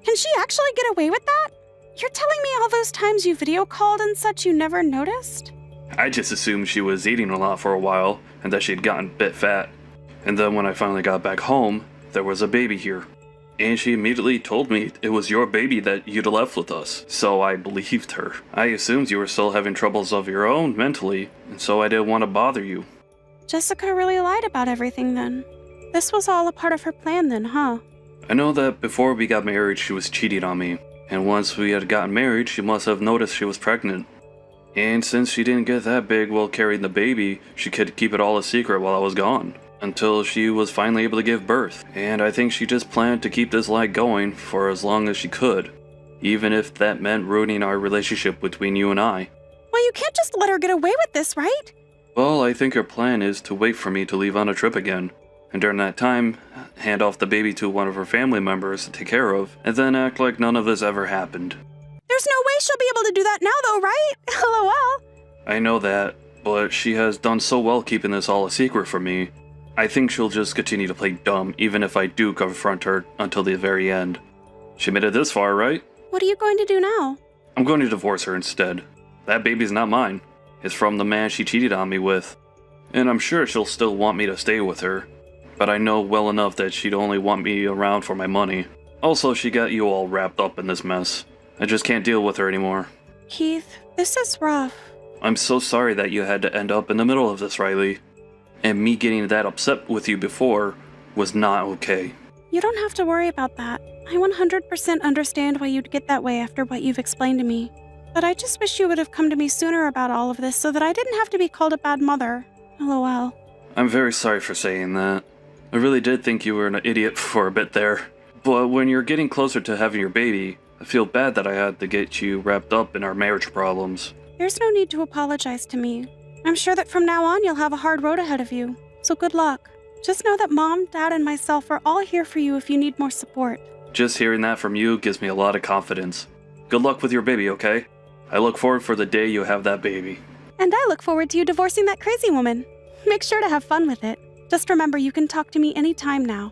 Can she actually get away with that? You're telling me all those times you video called and such you never noticed? I just assumed she was eating a lot for a while and that she'd gotten a bit fat. And then when I finally got back home, there was a baby here. And she immediately told me it was your baby that you'd left with us, so I believed her. I assumed you were still having troubles of your own mentally, and so I didn't want to bother you. Jessica really lied about everything then. This was all a part of her plan then, huh? I know that before we got married, she was cheating on me, and once we had gotten married, she must have noticed she was pregnant. And since she didn't get that big while carrying the baby, she could keep it all a secret while I was gone, until she was finally able to give birth. And I think she just planned to keep this lie going for as long as she could, even if that meant ruining our relationship between you and I. Well, you can't just let her get away with this, right? Well, I think her plan is to wait for me to leave on a trip again, and during that time, hand off the baby to one of her family members to take care of, and then act like none of this ever happened. There's no way she'll be able to do that now though, right? LOL. I know that, but she has done so well keeping this all a secret from me. I think she'll just continue to play dumb even if I do confront her until the very end. She made it this far, right? What are you going to do now? I'm going to divorce her instead. That baby's not mine. It's from the man she cheated on me with. And I'm sure she'll still want me to stay with her. But I know well enough that she'd only want me around for my money. Also, she got you all wrapped up in this mess. I just can't deal with her anymore. Keith, this is rough. I'm so sorry that you had to end up in the middle of this, Riley. And me getting that upset with you before was not okay. You don't have to worry about that. I 100% understand why you'd get that way after what you've explained to me. But I just wish you would have come to me sooner about all of this so that I didn't have to be called a bad mother. LOL. I'm very sorry for saying that. I really did think you were an idiot for a bit there. But when you're getting closer to having your baby, I feel bad that I had to get you wrapped up in our marriage problems. There's no need to apologize to me. I'm sure that from now on you'll have a hard road ahead of you. So good luck. Just know that Mom, Dad, and myself are all here for you if you need more support. Just hearing that from you gives me a lot of confidence. Good luck with your baby, okay? I look forward for the day you have that baby. And I look forward to you divorcing that crazy woman. Make sure to have fun with it. Just remember you can talk to me anytime now.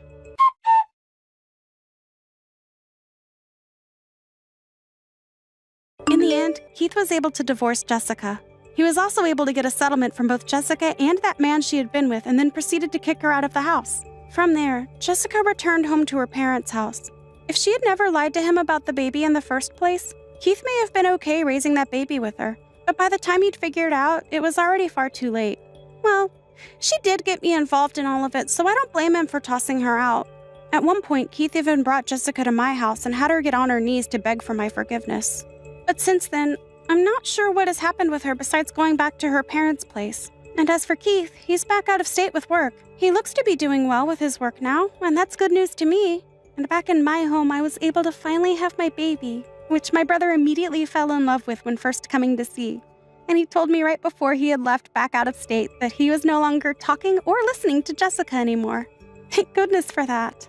In the end, Keith was able to divorce Jessica. He was also able to get a settlement from both Jessica and that man she had been with and then proceeded to kick her out of the house. From there, Jessica returned home to her parents' house. If she had never lied to him about the baby in the first place, Keith may have been okay raising that baby with her. But by the time he'd figured out, it was already far too late. Well, she did get me involved in all of it, so I don't blame him for tossing her out. At one point, Keith even brought Jessica to my house and had her get on her knees to beg for my forgiveness. But since then, I'm not sure what has happened with her besides going back to her parents' place. And as for Keith, he's back out of state with work. He looks to be doing well with his work now, and that's good news to me. And back in my home, I was able to finally have my baby, which my brother immediately fell in love with when first coming to see. And he told me right before he had left back out of state that he was no longer talking or listening to Jessica anymore. Thank goodness for that.